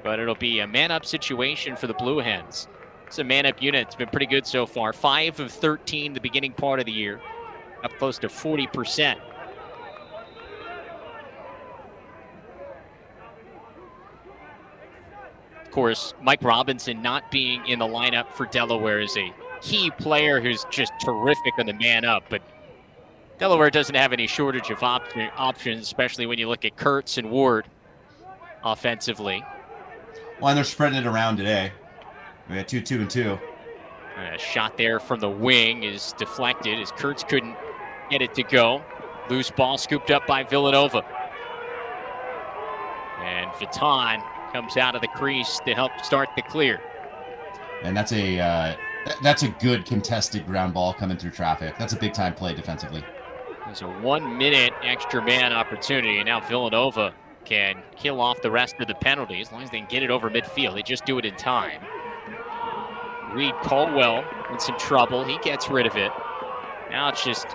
but it'll be a man-up situation for the Blue Hens. It's a man-up unit. It's been pretty good so far. 5 of 13 the beginning part of the year, up close to 40%. Of course, Mike Robinson not being in the lineup for Delaware is a key player who's just terrific on the man-up, but Delaware doesn't have any shortage of options, especially when you look at Kurtz and Ward offensively. Well, and they're spreading it around today. We had 2, 2, and 2. A shot there from the wing is deflected as Kurtz couldn't get it to go. Loose ball scooped up by Villanova. And Vuitton comes out of the crease to help start the clear. And that's a good contested ground ball coming through traffic. That's a big-time play defensively. There's a 1-minute extra man opportunity, and now Villanova can kill off the rest of the penalty as long as they can get it over midfield. They just do it in time. Reed Caldwell in some trouble. He gets rid of it. Now it's just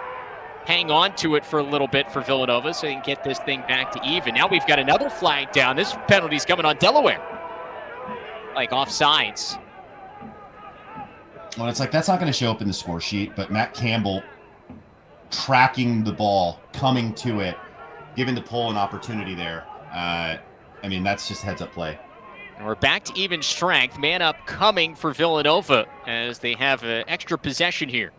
hang on to it for a little bit for Villanova so they can get this thing back to even. Now we've got another flag down. This penalty's coming on Delaware. Like offsides. Well, it's like that's not going to show up in the score sheet, but Matt Campbell tracking the ball, coming to it, giving the pole an opportunity there. I mean, that's just heads-up play. And we're back to even strength. Man up coming for Villanova as they have an extra possession here.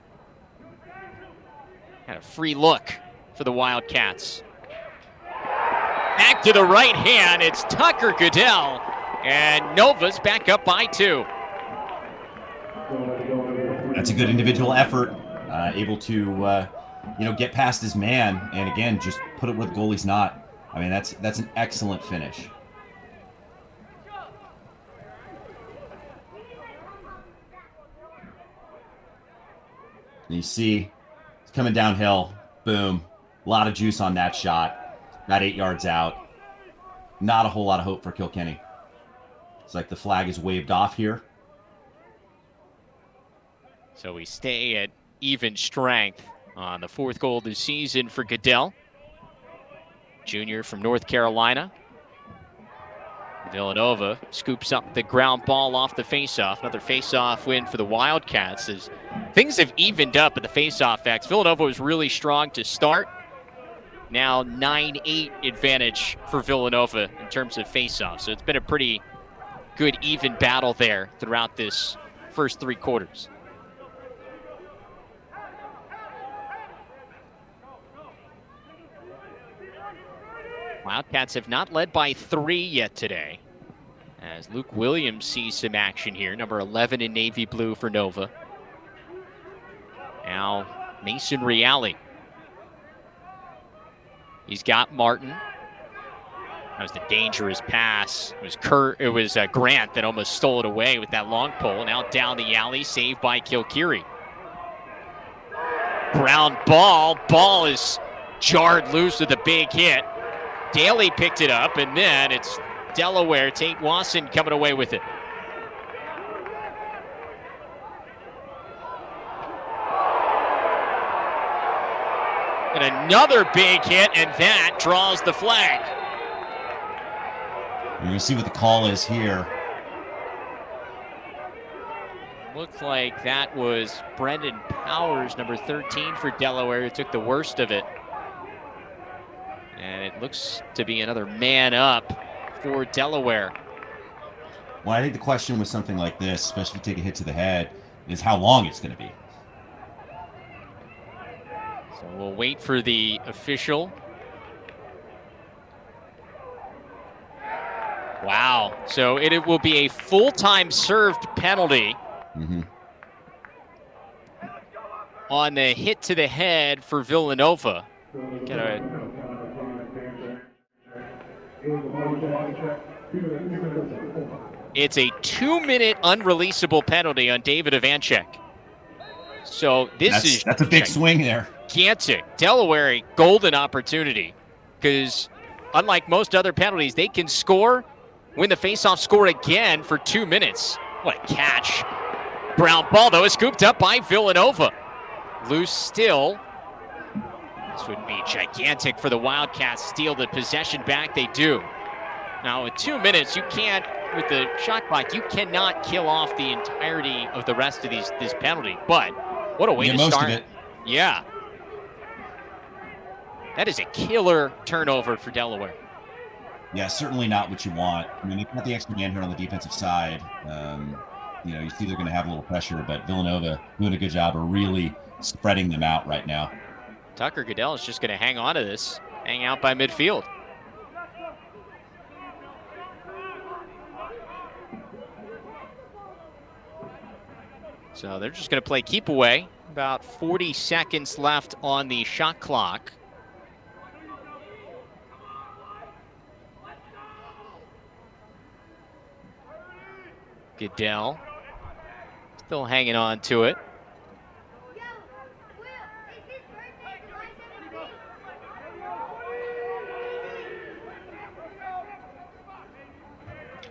Got a free look for the Wildcats. Back to the right hand. It's Tucker Goodell. And Nova's back up by 2. That's a good individual effort. Able to, get past his man. And again, just put it where the goalie's not. I mean, that's an excellent finish. And you see, it's coming downhill. Boom. A lot of juice on that shot. Not 8 yards out. Not a whole lot of hope for Kilkenny. It's like the flag is waved off here. So we stay at even strength on the 4th goal of the season for Goodell. Junior from North Carolina. Villanova scoops up the ground ball off the faceoff. Another faceoff win for the Wildcats as things have evened up at the faceoff X. Villanova was really strong to start. Now 9-8 advantage for Villanova in terms of faceoff. So it's been a pretty good even battle there throughout this first 3 quarters. Wildcats have not led by 3 yet today, as Luke Williams sees some action here, number 11 in navy blue for Nova. Now Mason Reale. He's got Martin. That was the dangerous pass. It was Grant that almost stole it away with that long pole. Now down the alley, saved by Kilkiri. Ground ball. Ball is jarred loose with a big hit. Daly picked it up, and then it's Delaware. Tate Wasson coming away with it. And another big hit, and that draws the flag. We're going to see what the call is here. Looked like that was Brendan Powers, number 13 for Delaware, who took the worst of it. And it looks to be another man up for Delaware. Well, I think the question with something like this, especially if you take a hit to the head, is how long it's going to be. So we'll wait for the official. Wow. So it will be a full-time served penalty on the hit to the head for Villanova. It's a 2-minute unreleasable penalty on David Ivanchek. So that's a big swing there. Gigantic. Delaware, a golden opportunity, because unlike most other penalties, they can score, win the faceoff, score again for 2 minutes. What a catch. Ground ball, though, is scooped up by Villanova. Loose still. This would be gigantic for the Wildcats. Steal the possession back. They do. Now, with 2 minutes, you can't, with the shot clock, you cannot kill off the entirety of the rest of this penalty. But what a way to start. Most of it. Yeah. That is a killer turnover for Delaware. Yeah, certainly not what you want. I mean, you've got the extra man here on the defensive side. You know, you see they're going to have a little pressure, but Villanova doing a good job of really spreading them out right now. Tucker Goodell is just going to hang on to this, hang out by midfield. So they're just going to play keep away. About 40 seconds left on the shot clock. Goodell still hanging on to it.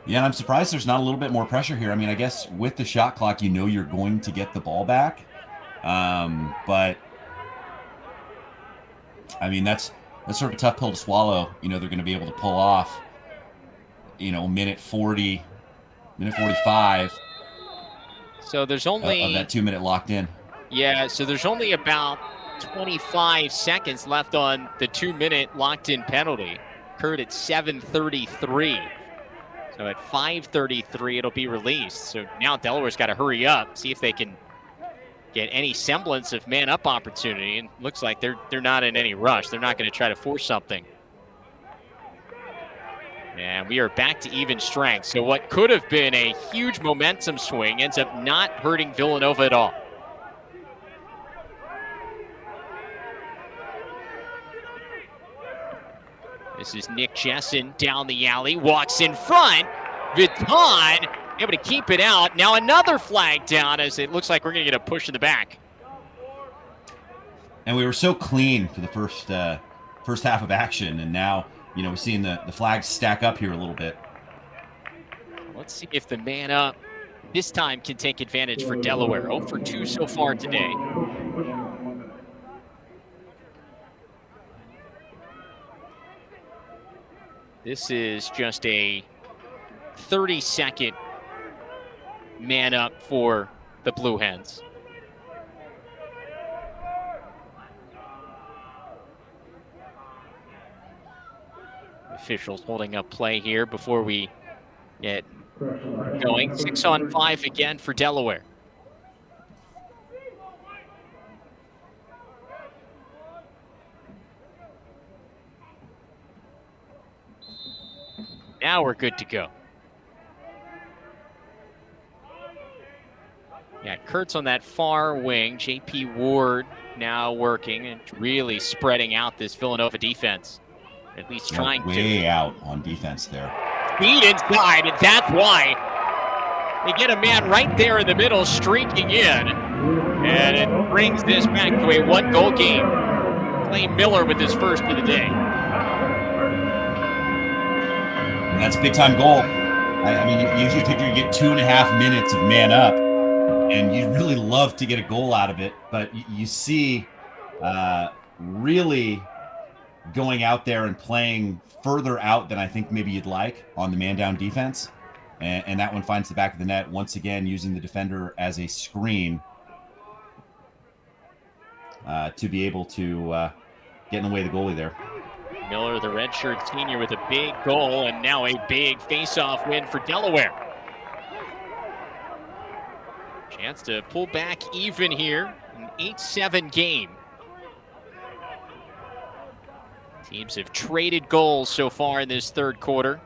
Yeah, I'm surprised there's not a little bit more pressure here. I mean, I guess with the shot clock, you know you're going to get the ball back. But, I mean, that's sort of a tough pill to swallow. You know, they're going to be able to pull off, you know, minute 40, minute 45. So there's only... of that 2 minute locked in. Yeah, so there's only about 25 seconds left on the 2 minute locked in penalty. Occurred at 7:33. So at 5:33, it'll be released. So now Delaware's got to hurry up, see if they can get any semblance of man-up opportunity. And looks like they're not in any rush. They're not going to try to force something. And we are back to even strength. So what could have been a huge momentum swing ends up not hurting Villanova at all. This is Nick Jessen down the alley, walks in front. Viton able to keep it out. Now another flag down as it looks like we're going to get a push in the back. And we were so clean for the first half of action, and now, you know, we're seeing the flags stack up here a little bit. Let's see if the man up this time can take advantage for Delaware. 0 for 2 so far today. This is just a 30-second man up for the Blue Hens. Officials holding up play here before we get going. 6-on-5 again for Delaware. Now we're good to go. Yeah, Kurtz on that far wing. J.P. Ward now working and really spreading out this Villanova defense. At least trying way out on defense there. Speed inside, and that's why they get a man right there in the middle streaking in. And it brings this back to a one-goal game. Clay Miller with his first of the day. And that's a big-time goal. I mean, you usually figure you get 2.5 minutes of man up, and you'd really love to get a goal out of it. But you see really going out there and playing further out than I think maybe you'd like on the man-down defense. And that one finds the back of the net, once again using the defender as a screen to be able to get in the way of the goalie there. Miller, the redshirt senior, with a big goal, and now a big face-off win for Delaware. Chance to pull back even here, an 8-7 game. Teams have traded goals so far in this third quarter.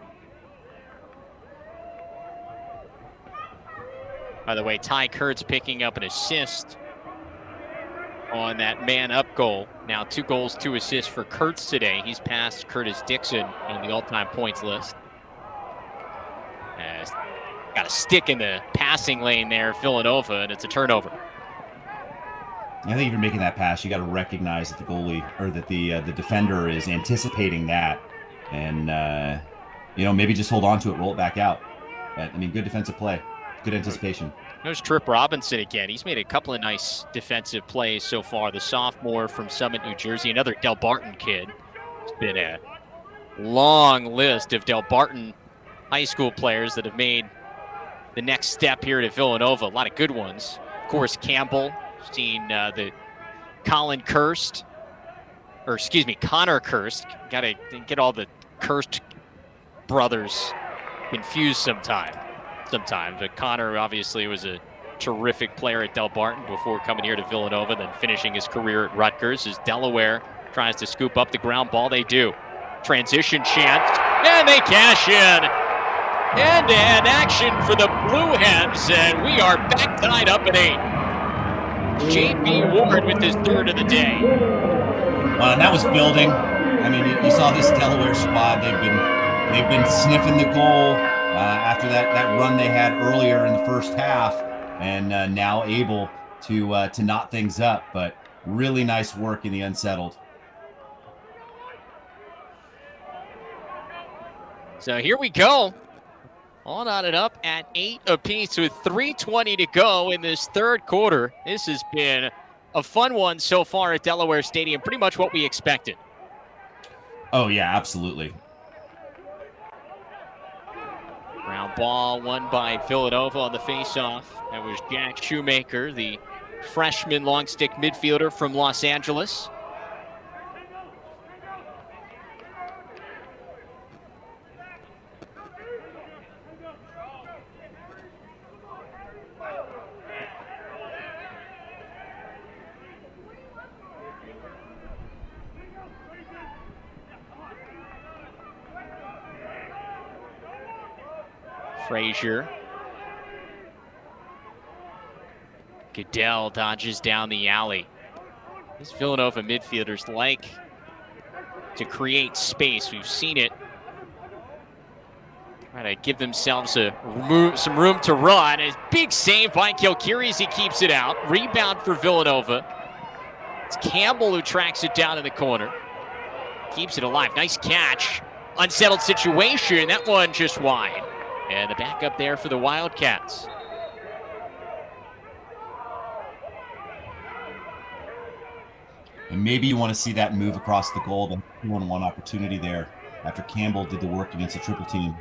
By the way, Ty Kurtz picking up an assist on that man-up goal. Now 2 goals, 2 assists for Kurtz today. He's passed Curtis Dixon on the all-time points list. Got a stick in the passing lane there, Villanova, and it's a turnover. I think if you're making that pass, you got to recognize that the goalie or that the defender is anticipating that, and you know, maybe just hold on to it, roll it back out. I mean, good defensive play, good anticipation. There's Trip Robinson again. He's made a couple of nice defensive plays so far. The sophomore from Summit, New Jersey, another Del Barton kid. It's been a long list of Del Barton high school players that have made the next step here at Villanova. A lot of good ones. Of course, Campbell, seen the Connor Kirst. Got to get all the Kirst brothers confused sometimes. But Connor obviously was a terrific player at Del Barton before coming here to Villanova, then finishing his career at Rutgers as Delaware tries to scoop up the ground ball. They do. Transition chance, and they cash in. Hand-to-hand action for the Blue Hens, and we are back tied up at 8. J.P. Ward with his third of the day. And that was building. I mean, you saw this Delaware squad. They've been sniffing the goal after that run they had earlier in the first half, and now able to knot things up. But really nice work in the unsettled. So here we go. All knotted up at 8 apiece with 3:20 to go in this third quarter. This has been a fun one so far at Delaware Stadium. Pretty much what we expected. Oh, yeah, absolutely. Ground ball won by Villanova on the faceoff. That was Jack Shoemaker, the freshman long stick midfielder from Los Angeles. Frazier. Goodell dodges down the alley. These Villanova midfielders like to create space. We've seen it. Trying to give themselves some room to run. A big save by Kilkiri as he keeps it out. Rebound for Villanova. It's Campbell who tracks it down in the corner. Keeps it alive. Nice catch. Unsettled situation. That one just wide. And the backup there for the Wildcats. And maybe you want to see that move across the goal, the 2-on-1 opportunity there after Campbell did the work against a triple team.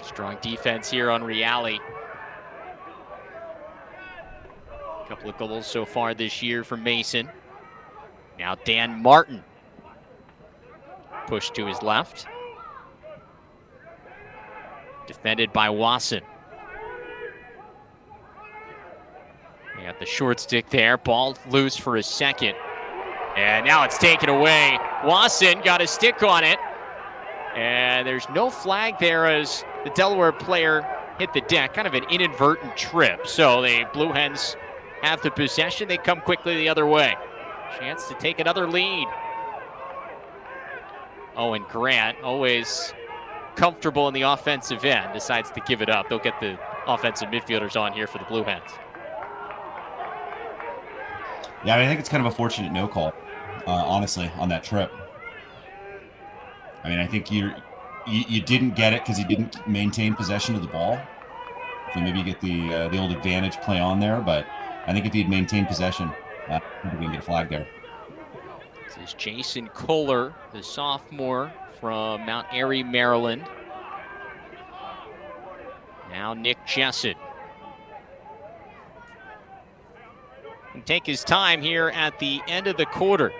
Strong defense here on Reale. A couple of goals so far this year from Mason. Now Dan Martin. Pushed to his left. Defended by Wasson. They got the short stick there. Ball loose for a second. And now it's taken away. Wasson got a stick on it. And there's no flag there as the Delaware player hit the deck. Kind of an inadvertent trip. So the Blue Hens have the possession. They come quickly the other way. Chance to take another lead. Owen Grant, always comfortable in the offensive end, decides to give it up. They'll get the offensive midfielders on here for the Blue Hens. Yeah, I mean, I think it's kind of a fortunate no call, honestly, on that trip. I mean, I think you didn't get it because you didn't maintain possession of the ball. So maybe you get the old advantage play on there, but I think if you'd maintained possession, I think we can get a flag there. This is Jason Kohler, the sophomore from Mount Airy, Maryland. Now Nick Jessup. Can take his time here at the end of the quarter.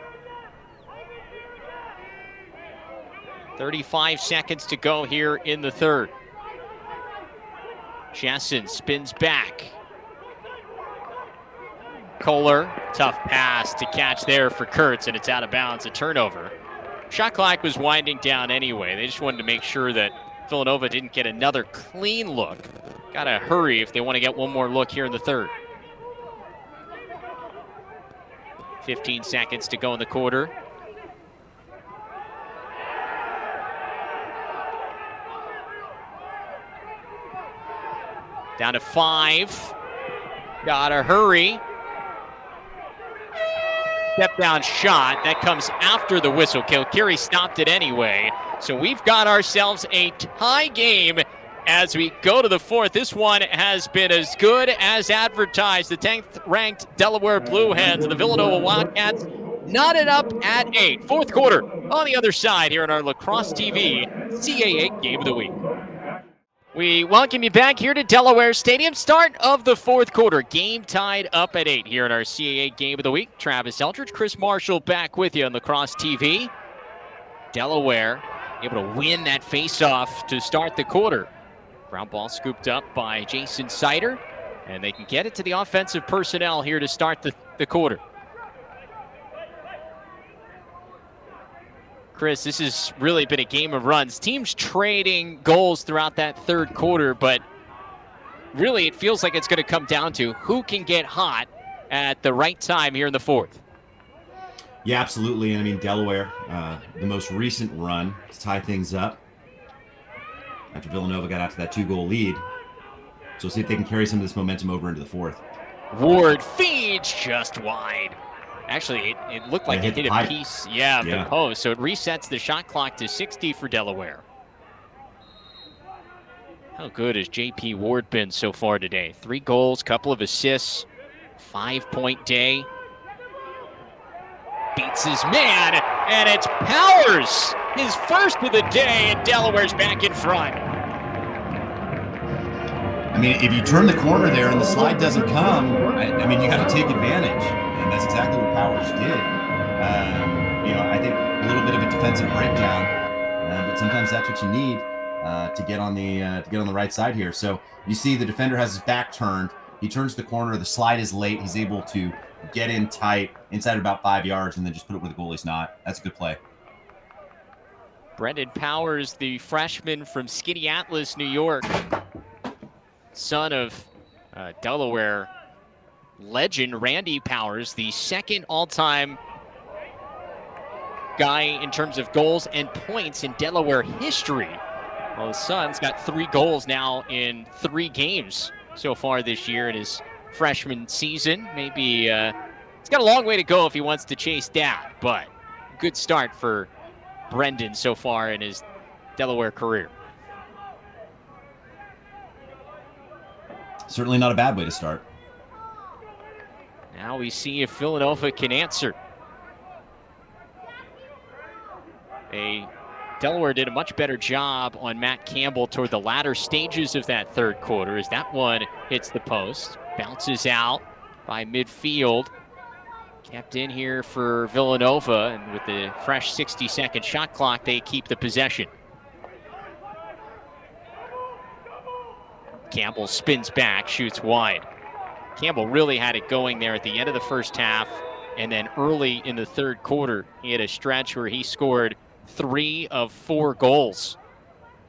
35 seconds to go here in the third. Jessup spins back. Kohler, tough pass to catch there for Kurtz, and it's out of bounds, a turnover. Shot clock was winding down anyway. They just wanted to make sure that Villanova didn't get another clean look. Gotta hurry if they want to get one more look here in the third. 15 seconds to go in the quarter. Down to 5. Gotta hurry. Step down shot. That comes after the whistle. Kilkiri stopped it anyway. So we've got ourselves a tie game as we go to the fourth. This one has been as good as advertised. The 10th ranked Delaware Blue Hens and the Villanova Wildcats knotted up at 8. Fourth quarter on the other side here on our Lacrosse TV CAA Game of the Week. We welcome you back here to Delaware Stadium. Start of the fourth quarter. Game tied up at 8 here in our CAA Game of the Week. Travis Eldridge, Chris Marshall back with you on Lacrosse TV. Delaware able to win that faceoff to start the quarter. Ground ball scooped up by Jason Sider, and they can get it to the offensive personnel here to start the quarter. Chris, this has really been a game of runs. Teams trading goals throughout that third quarter, but really it feels like it's going to come down to who can get hot at the right time here in the fourth. Yeah, absolutely. And I mean, Delaware, the most recent run to tie things up after Villanova got out to that 2-goal lead. So we'll see if they can carry some of this momentum over into the fourth. Ward feeds just wide. Actually, it looked like it hit a piece, of the post. So it resets the shot clock to 60 for Delaware. How good has J.P. Ward been so far today? 3 goals, couple of assists, 5-point day. Beats his man, and it's Powers, his first of the day, and Delaware's back in front. I mean, if you turn the corner there and the slide doesn't come, I mean, you got to take advantage. And that's exactly what Powers did. I think a little bit of a defensive breakdown, but sometimes that's what you need to get on the right side here. So you see the defender has his back turned. He turns the corner. The slide is late. He's able to get in tight inside about 5 yards and then just put it where the goalie's not. That's a good play. Brendan Powers, the freshman from Skaneateles, New York, son of Delaware legend Randy Powers, the second all-time guy in terms of goals and points in Delaware history. Well, his son's got 3 goals now in 3 games so far this year in his freshman season. Maybe he's got a long way to go if he wants to chase that, but good start for Brendan so far in his Delaware career. Certainly not a bad way to start. Now we see if Villanova can answer. Delaware did a much better job on Matt Campbell toward the latter stages of that third quarter as that one hits the post. Bounces out by midfield. Kept in here for Villanova, and with the fresh 60-second shot clock, they keep the possession. Campbell spins back, shoots wide. Campbell really had it going there at the end of the first half, and then early in the third quarter, he had a stretch where he scored 3 of 4 goals,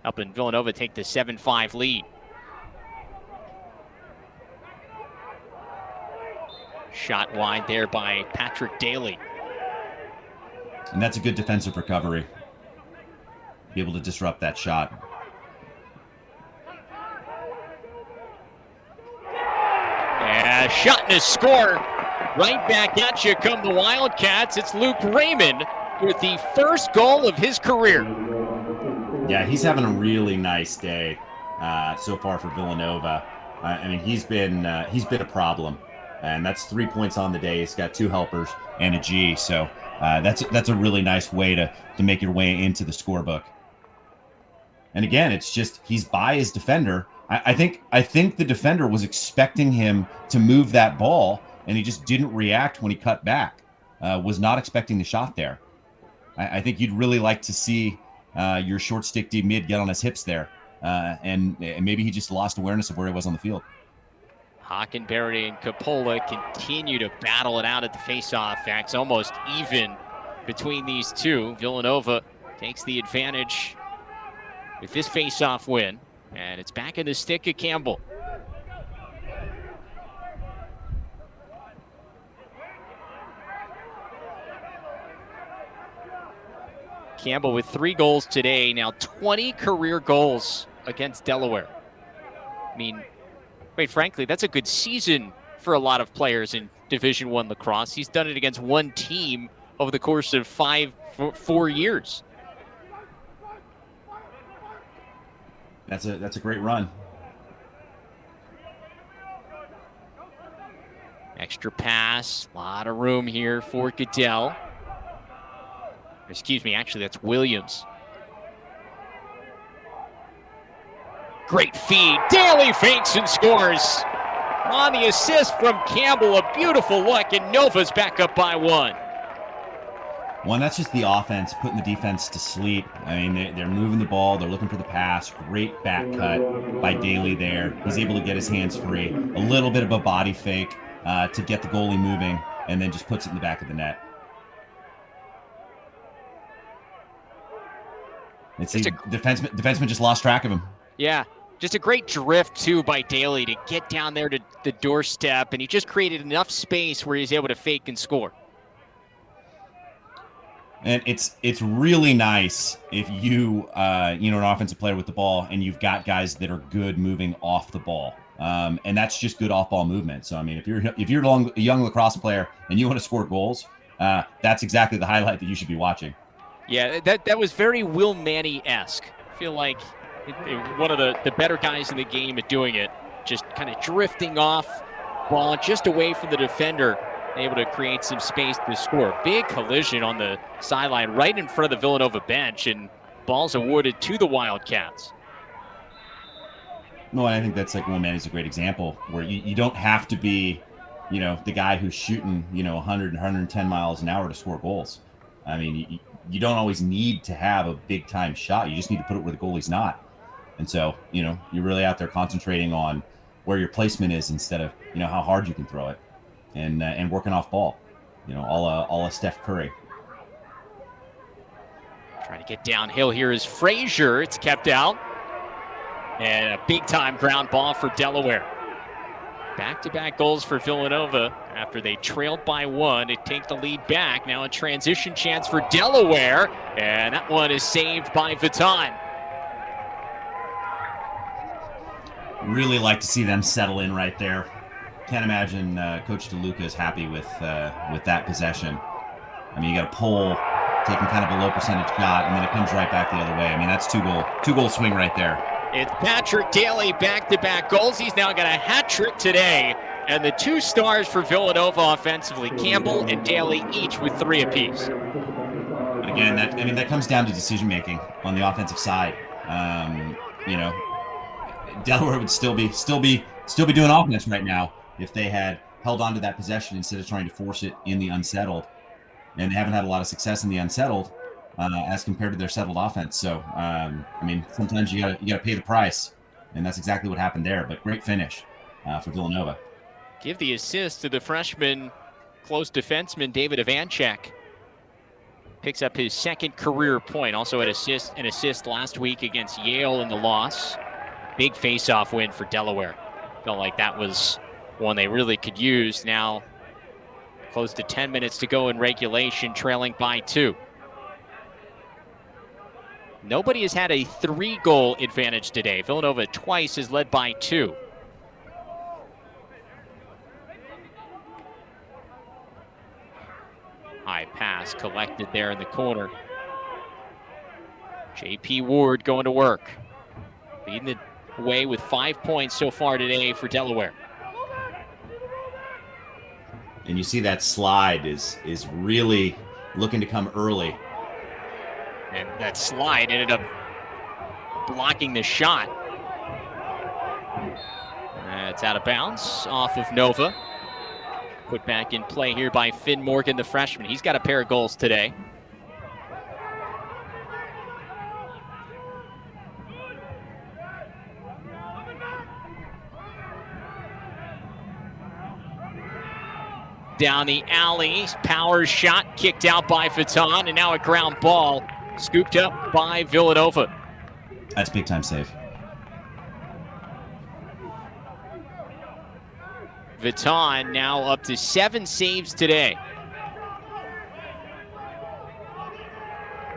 helping Villanova take the 7-5 lead. Shot wide there by Patrick Daly. And that's a good defensive recovery. Be able to disrupt that shot. Yeah, shot and a score. Right back at you come the Wildcats. It's Luke Raymond with the first goal of his career. Yeah, he's having a really nice day so far for Villanova. I mean, he's been a problem, and that's 3 points on the day. He's got 2 helpers and a G, so that's a really nice way to make your way into the scorebook. And again, it's just he's by his defender. I think the defender was expecting him to move that ball, and he just didn't react when he cut back. Was not expecting the shot there. I think you'd really like to see your short stick D mid get on his hips there, and maybe he just lost awareness of where he was on the field. Hockenberry and Coppola continue to battle it out at the faceoff. It's almost even between these two. Villanova takes the advantage with this faceoff win, and it's back in the stick of Campbell. Campbell with 3 goals today, now 20 career goals against Delaware. I mean, quite frankly, that's a good season for a lot of players in Division I lacrosse. He's done it against one team over the course of 4 years. That's a great run. Extra pass, a lot of room here for Goodell. Excuse me, actually that's Williams. Great feed, Daly fakes and scores. On the assist from Campbell, a beautiful look, and Nova's back up by 1. One, that's just the offense putting the defense to sleep. I mean, they're moving the ball. They're looking for the pass. Great back cut by Daly there. He's able to get his hands free. A little bit of a body fake to get the goalie moving, and then just puts it in the back of the net. It's the defenseman just lost track of him. Yeah, just a great drift, too, by Daly to get down there to the doorstep, and he just created enough space where he's able to fake and score. And it's really nice if you an offensive player with the ball and you've got guys that are good moving off the ball, and that's just good off-ball movement. So I mean, if you're a young lacrosse player and you want to score goals, that's exactly the highlight that you should be watching. Yeah, that was very Will Manny-esque. I feel like one of the better guys in the game at doing it, just kind of drifting off ball just away from the defender, able to create some space to score. Big collision on the sideline right in front of the Villanova bench, and ball's awarded to the Wildcats. No, I think that's like Will Manny's a great example where you don't have to be, the guy who's shooting, 100 and 110 miles an hour to score goals. I mean, you don't always need to have a big time shot. You just need to put it where the goalie's not. And so, you're really out there concentrating on where your placement is instead of, how hard you can throw it. And working off ball, all a Steph Curry. Trying to get downhill here is Frazier. It's kept out. And a big-time ground ball for Delaware. Back-to-back goals for Villanova after they trailed by 1 to take the lead back. Now a transition chance for Delaware, and that one is saved by Vuitton. Really like to see them settle in right there. Can't imagine Coach DeLuca is happy with that possession. I mean, you got a pull, taking kind of a low percentage shot, and then it comes right back the other way. I mean, that's two goal swing right there. It's Patrick Daly, back-to-back goals. He's now got a hat trick today, and the 2 stars for Villanova offensively, Campbell and Daly, each with 3 apiece. But again, that comes down to decision making on the offensive side. Delaware would still be doing offense right now if they had held on to that possession instead of trying to force it in the unsettled. And they haven't had a lot of success in the unsettled as compared to their settled offense. So, sometimes you gotta pay the price, and that's exactly what happened there. But great finish for Villanova. Give the assist to the freshman close defenseman David Ivanchek. Picks up his 2nd career point. Also had an assist last week against Yale in the loss. Big face-off win for Delaware. Felt like that was one they really could use. Now close to 10 minutes to go in regulation, trailing by 2. Nobody has had a 3-goal advantage today. Villanova twice has led by 2. High pass collected there in the corner. J.P. Ward going to work. Leading the way with 5 points so far today for Delaware. And you see that slide is really looking to come early. And that slide ended up blocking the shot. It's out of bounds off of Nova. Put back in play here by Finn Morgan, the freshman. He's got a pair of goals today. Down the alley, power shot kicked out by Vuitton, and now a ground ball scooped up by Villanova. That's big time save. Vuitton now up to 7 saves today.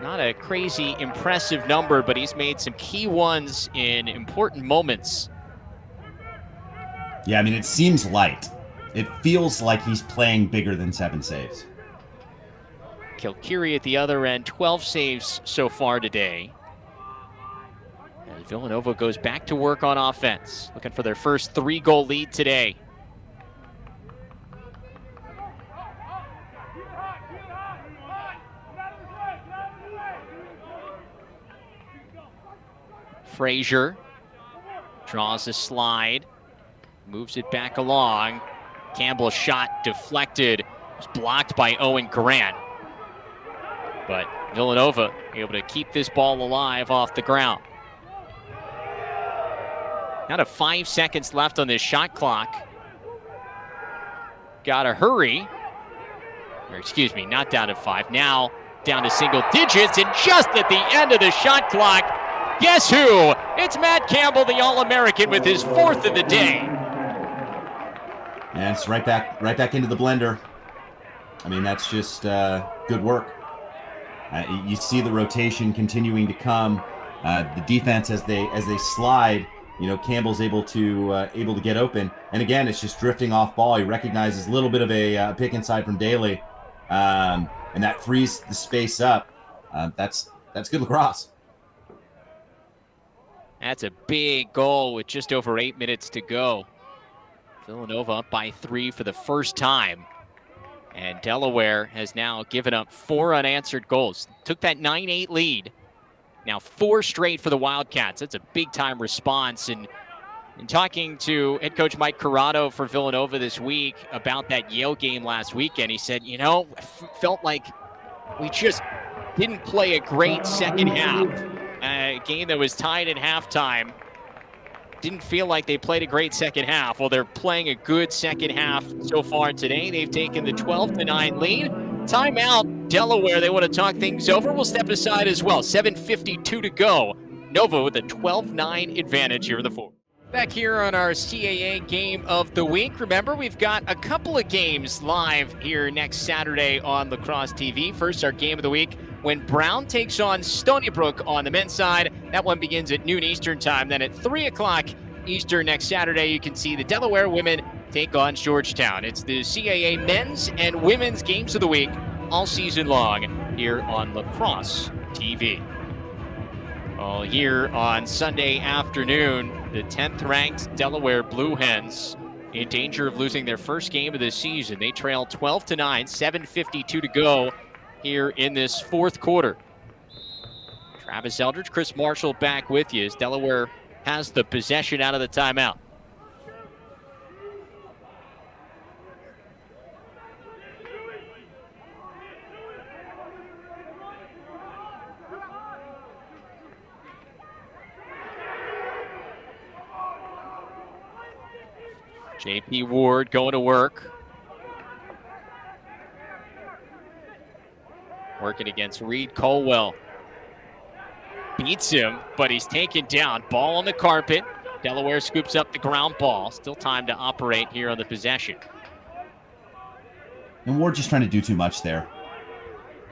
Not a crazy impressive number, but he's made some key ones in important moments. Yeah, I mean, it seems light. It feels like he's playing bigger than 7 saves. Kilkiri at the other end, 12 saves so far today. As Villanova goes back to work on offense, looking for their first 3-goal lead today. Frazier draws a slide, moves it back along. Campbell's shot deflected, was blocked by Owen Grant. But Villanova able to keep this ball alive off the ground. Down to 5 seconds left on this shot clock. Gotta hurry. Or excuse me, not down to 5. Now down to single digits, and just at the end of the shot clock, guess who? It's Matt Campbell, the All-American, with his 4th of the day. And it's right back into the blender. I mean, that's just good work. You see the rotation continuing to come. The defense, as they slide, you know, Campbell's able to get open. And again, it's just drifting off ball. He recognizes a little bit of a pick inside from Daly, and that frees the space up. That's good lacrosse. That's a big goal with just over 8 minutes to go. Villanova up by 3 for the first time. And Delaware has now given up 4 unanswered goals. Took that 9-8 lead. Now 4 straight for the Wildcats. That's a big-time response. And in talking to head coach Mike Corrado for Villanova this week about that Yale game last weekend, he said, you know, felt like we just didn't play a great second half. A game that was tied at halftime. Didn't feel like they played a great second half. Well, they're playing a good second half so far today. They've taken the 12-9 lead. Timeout, Delaware. They want to talk things over. We'll step aside as well. 7:52 to go. Nova with a 12-9 advantage here in the fourth. Back here on our CAA Game of the Week. Remember, we've got a couple of games live here next Saturday on Lacrosse TV. First, our Game of the Week, when Brown takes on Stony Brook on the men's side. That one begins at noon Eastern time. Then at 3 o'clock Eastern next Saturday, you can see the Delaware women take on Georgetown. It's the CAA men's and women's games of the week all season long here on Lacrosse TV. All here on Sunday afternoon, the 10th ranked Delaware Blue Hens in danger of losing their first game of the season. They trail 12-9, 7:52 to go here in this fourth quarter. Travis Eldridge, Chris Marshall back with you as Delaware has the possession out of the timeout. JP Ward going to work. Working against Reed Colwell. Beats him, but he's taken down. Ball on the carpet. Delaware scoops up the ground ball. Still time to operate here on the possession. And Ward just trying to do too much there.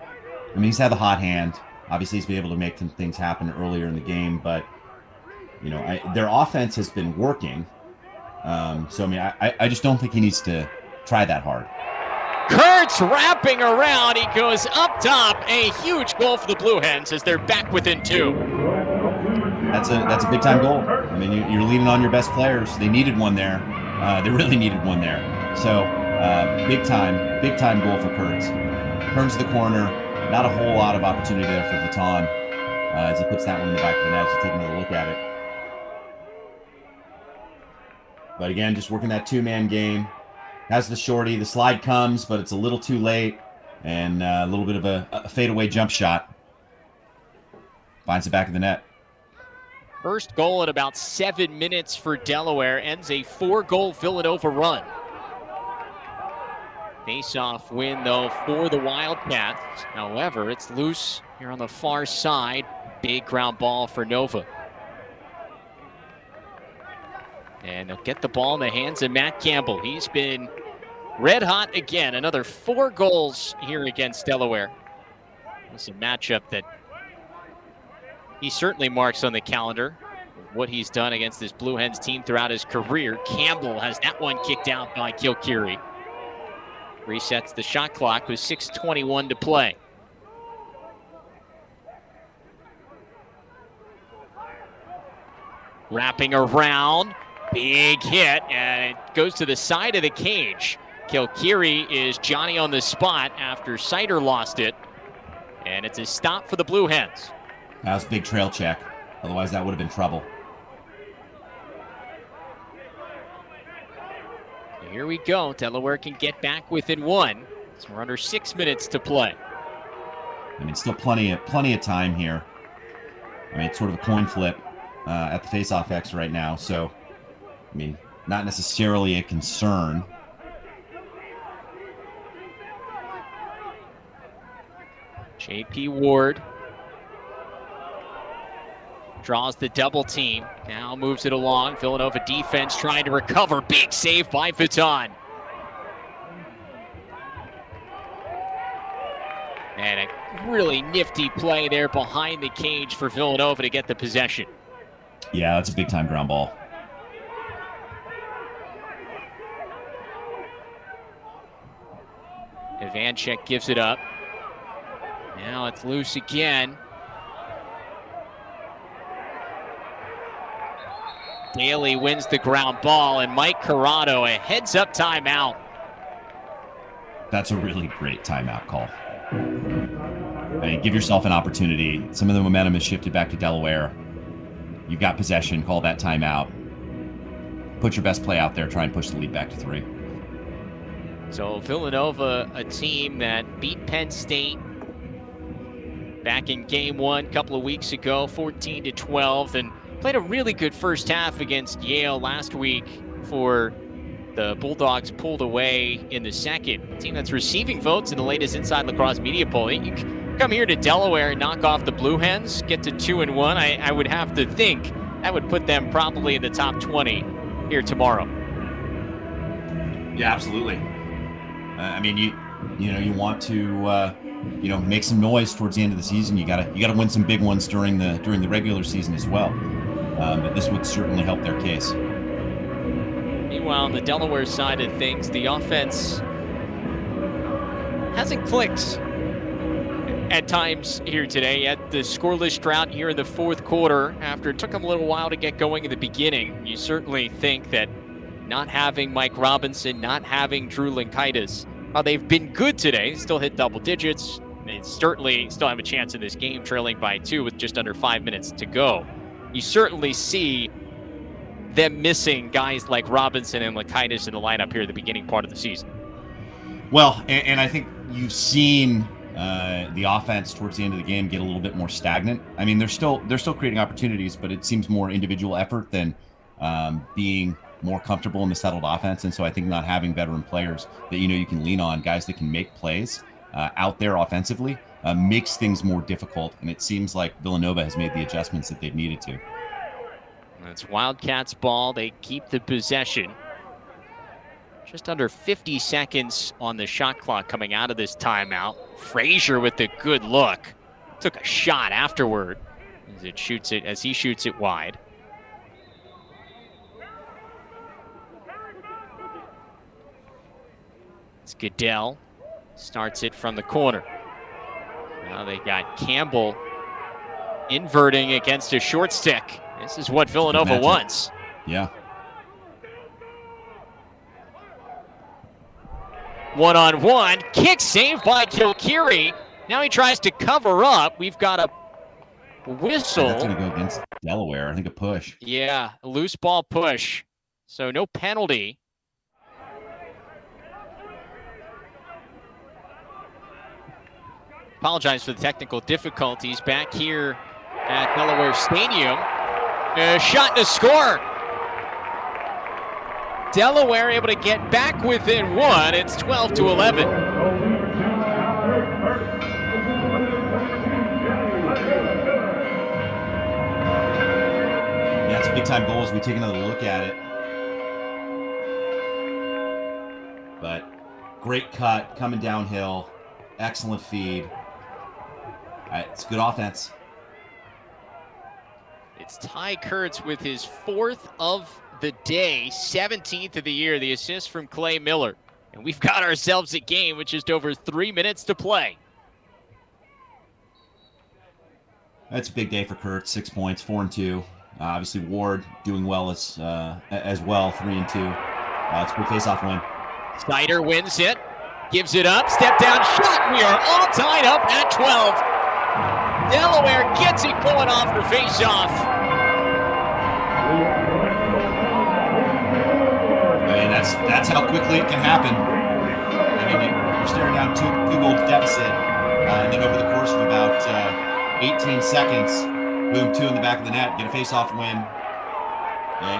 I mean, he's had the hot hand. Obviously, he's been able to make some things happen earlier in the game, but, you know, their offense has been working. So, I mean, I just don't think he needs to try that hard. Kurtz wrapping around. He goes up top. A huge goal for the Blue Hens as they're back within 2. That's a big time goal. I mean, you're leaning on your best players. They needed one there. They really needed one there. So big time goal for Kurtz. Turns the corner. Not a whole lot of opportunity there for Vuitton as he puts that one in the back of the net. So take another look at it. But again, just working that 2-man game. Has the shorty. The slide comes, but it's a little too late. And a little bit of a fadeaway jump shot. Finds the back of the net. First goal in about 7 minutes for Delaware. Ends a 4-goal Villanova run. Face-off win, though, for the Wildcats. However, it's loose here on the far side. Big ground ball for Nova. And they'll get the ball in the hands of Matt Campbell. He's been red hot again. Another 4 goals here against Delaware. It's a matchup that he certainly marks on the calendar. What he's done against this Blue Hens team throughout his career. Campbell has that one kicked out by Kilkiri. Resets the shot clock with 6:21 to play. Wrapping around, big hit, and it goes to the side of the cage. Kilkiri is Johnny on the spot after Sider lost it, and it's a stop for the Blue Hens. That was a big trail check. Otherwise, that would have been trouble. Here we go. Delaware can get back within one. So we're under 6 minutes to play. I mean, still plenty of time here. I mean, it's sort of a coin flip at the face-off X right now. So, I mean, not necessarily a concern. J.P. Ward draws the double team. Now moves it along. Villanova defense trying to recover. Big save by Vuitton. And a really nifty play there behind the cage for Villanova to get the possession. Yeah, that's a big-time ground ball. Ivanchek gives it up. Now it's loose again. Daly wins the ground ball, and Mike Corrado, a heads-up timeout. That's a really great timeout call. I mean, give yourself an opportunity. Some of the momentum has shifted back to Delaware. You've got possession, call that timeout. Put your best play out there, try and push the lead back to 3. So Villanova, a team that beat Penn State back in game 1 a couple of weeks ago, 14-12, and played a really good first half against Yale last week for the Bulldogs pulled away in the second. A team that's receiving votes in the latest Inside Lacrosse media poll. You come here to Delaware and knock off the Blue Hens, get to 2-1. I would have to think that would put them probably in the top 20 here tomorrow. Yeah, absolutely. I mean, you want to make some noise towards the end of the season. You gotta win some big ones during the regular season as well. But this would certainly help their case. Meanwhile, on the Delaware side of things, the offense hasn't clicked at times here today. At the scoreless drought here in the fourth quarter, after it took them a little while to get going in the beginning, you certainly think that not having Mike Robinson, not having Drew Linkaitis, they've been good today. Still hit double digits. They certainly still have a chance in this game, trailing by 2 with just under 5 minutes to go. You certainly see them missing guys like Robinson and Linkaitis in the lineup here at the beginning part of the season. Well, and I think you've seen the offense towards the end of the game get a little bit more stagnant. I mean, they're still creating opportunities, but it seems more individual effort than being more comfortable in the settled offense. And so I think not having veteran players that you can lean on, guys that can make plays out there offensively, makes things more difficult. And it seems like Villanova has made the adjustments that they've needed to. It's Wildcats ball. They keep the possession. Just under 50 seconds on the shot clock coming out of this timeout. Frazier with the good look. Took a shot afterward as he shoots it wide. It's Goodell. Starts it from the corner. Now they got Campbell inverting against a short stick. This is what Villanova wants. Yeah. One-on-one. Kick saved by Kilkiri. Now he tries to cover up. We've got a whistle. That's going to go against Delaware. I think a push. Yeah, a loose ball push. So no penalty. Apologize for the technical difficulties back here at Delaware Stadium. A shot to score. Delaware able to get back within 1. It's 12-11. Yeah, it's a big-time goal as we take another look at it. But great cut, coming downhill. Excellent feed. It's good offense. It's Ty Kurtz with his 4th of the day, 17th of the year. The assist from Clay Miller. And we've got ourselves a game with just over 3 minutes to play. That's a big day for Kurtz. 6 points, 4 and 2. Obviously, Ward doing well as well, 3-2. It's a good face-off win. Snyder wins it, gives it up, step down shot. We are all tied up at 12. Delaware gets it going off the face-off. I mean, that's how quickly it can happen. I mean, you're staring down two-goal deficit, and then over the course of about 18 seconds, boom, 2 in the back of the net, get a face-off win,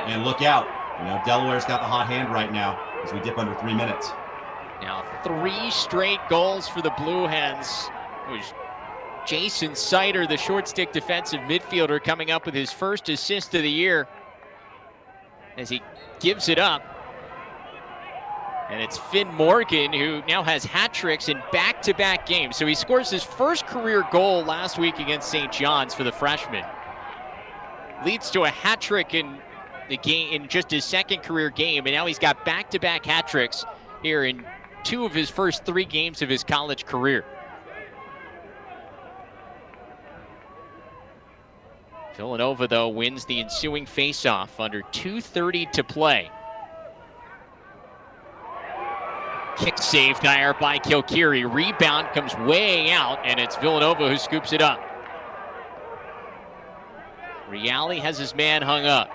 and look out. You know, Delaware's got the hot hand right now as we dip under 3 minutes. Now 3 straight goals for the Blue Hens. It was Jason Sider, the short stick defensive midfielder, coming up with his first assist of the year as he gives it up. And it's Finn Morgan, who now has hat tricks in back-to-back games. So he scores his first career goal last week against St. John's for the freshman. Leads to a hat trick in the game in just his second career game, and now he's got back-to-back hat tricks here in 2 of his first 3 games of his college career. Villanova, though, wins the ensuing face-off under 2:30 to play. Kick save there by Kilkiri. Rebound comes way out, and it's Villanova who scoops it up. Reale has his man hung up.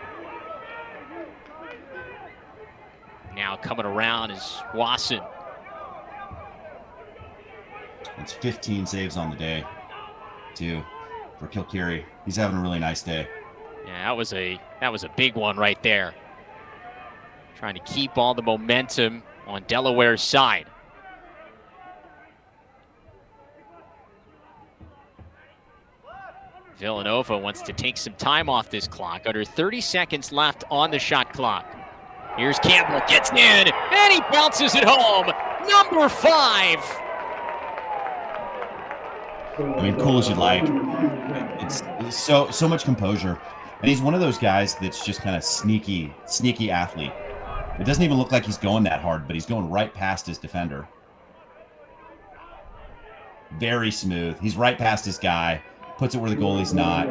Now coming around is Wasson. It's 15 saves on the day, too, for Kilkiri. He's having a really nice day. Yeah, that was a big one right there. Trying to keep all the momentum on Delaware's side. Villanova wants to take some time off this clock. Under 30 seconds left on the shot clock. Here's Campbell, gets in, and he bounces it home. Number 5. I mean, cool as you'd like. It's so much composure. And he's one of those guys that's just kind of sneaky athlete. It doesn't even look like he's going that hard, but he's going right past his defender. Very smooth. He's right past his guy, puts it where the goalie's not.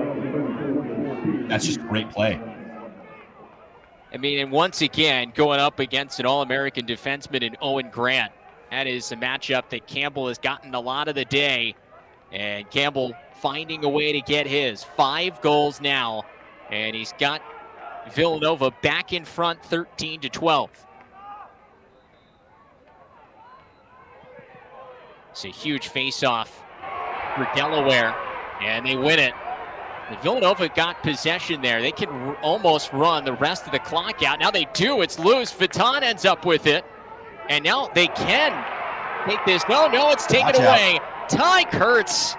That's just great play. I mean, and once again, going up against an All-American defenseman in Owen Grant. That is a matchup that Campbell has gotten a lot of the day. And Campbell finding a way to get his. 5 goals now. And he's got Villanova back in front, 13-12. It's a huge face-off for Delaware, and they win it. Villanova got possession there. They can almost run the rest of the clock out. Now they do. It's loose. Vuitton ends up with it. And now they can take this. No, it's taken away. Ty Kurtz,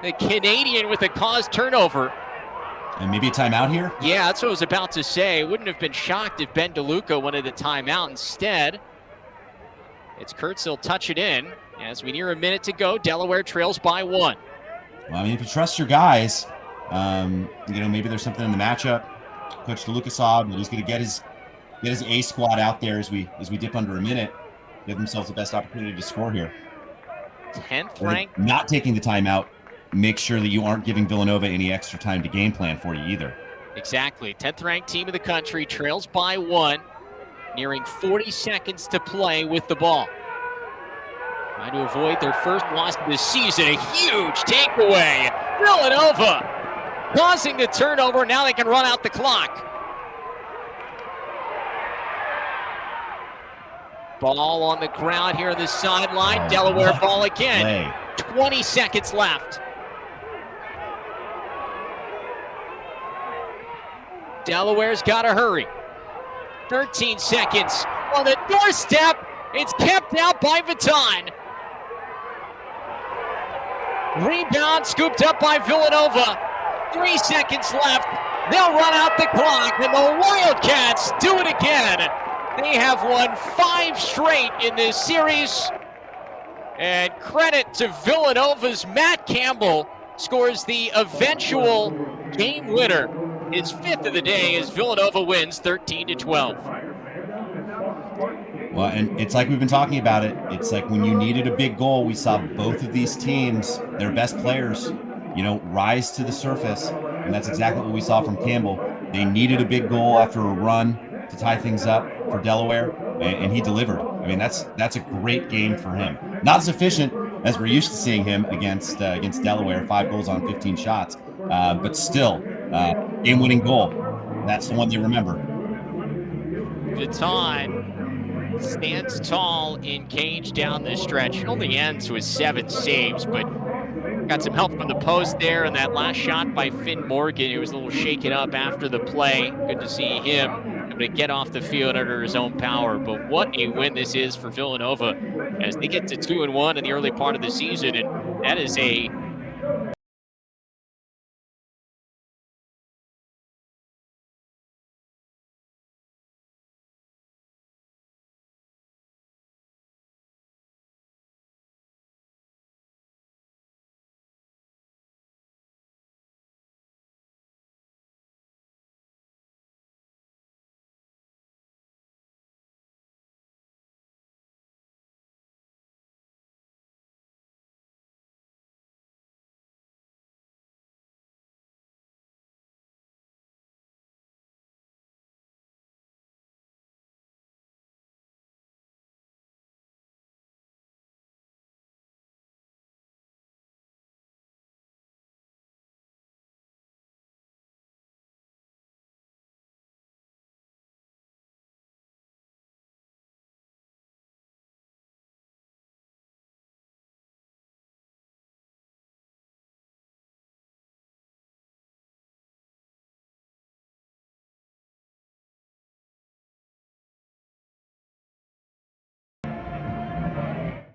the Canadian, with a caused turnover. And maybe a timeout here? Yeah, that's what I was about to say. Wouldn't have been shocked if Ben DeLuca wanted a timeout. Instead, it's Kurtz. He'll touch it in. As we near a minute to go, Delaware trails by 1. Well, I mean, if you trust your guys, you know, maybe there's something in the matchup. Coach DeLuca saw that he's going to get his A squad out there as we dip under a minute. Give themselves the best opportunity to score here. 10th ranked. Not taking the timeout. Make sure that you aren't giving Villanova any extra time to game plan for you either. Exactly. 10th ranked team of the country trails by 1. Nearing 40 seconds to play with the ball. Trying to avoid their first loss of the season. A huge takeaway. Villanova causing the turnover. Now they can run out the clock. Ball on the ground here on the sideline. Delaware ball again. 20 seconds left. Delaware's got to hurry. 13 seconds on the doorstep. It's kept out by Vuitton. Rebound scooped up by Villanova. 3 seconds left. They'll run out the clock, and the Wildcats do it again. They have won 5 straight in this series. And credit to Villanova's Matt Campbell scores the eventual game winner. His 5th of the day as Villanova wins 13-12. Well, and it's like we've been talking about it. It's like when you needed a big goal, we saw both of these teams, their best players, you know, rise to the surface And that's exactly what we saw from Campbell. They needed a big goal after a run to tie things up for Delaware, and he delivered. I mean, that's a great game for him. Not as efficient as we're used to seeing him against Delaware, 5 goals on 15 shots, but still, game-winning goal. That's the one they remember. Vitan stands tall in cage down the stretch. Only ends with 7 saves, but got some help from the post there, and that last shot by Finn Morgan, who was a little shaken up after the play. Good to see him able to get off the field under his own power. But what a win this is for Villanova as they get to 2-1 in the early part of the season, and that is a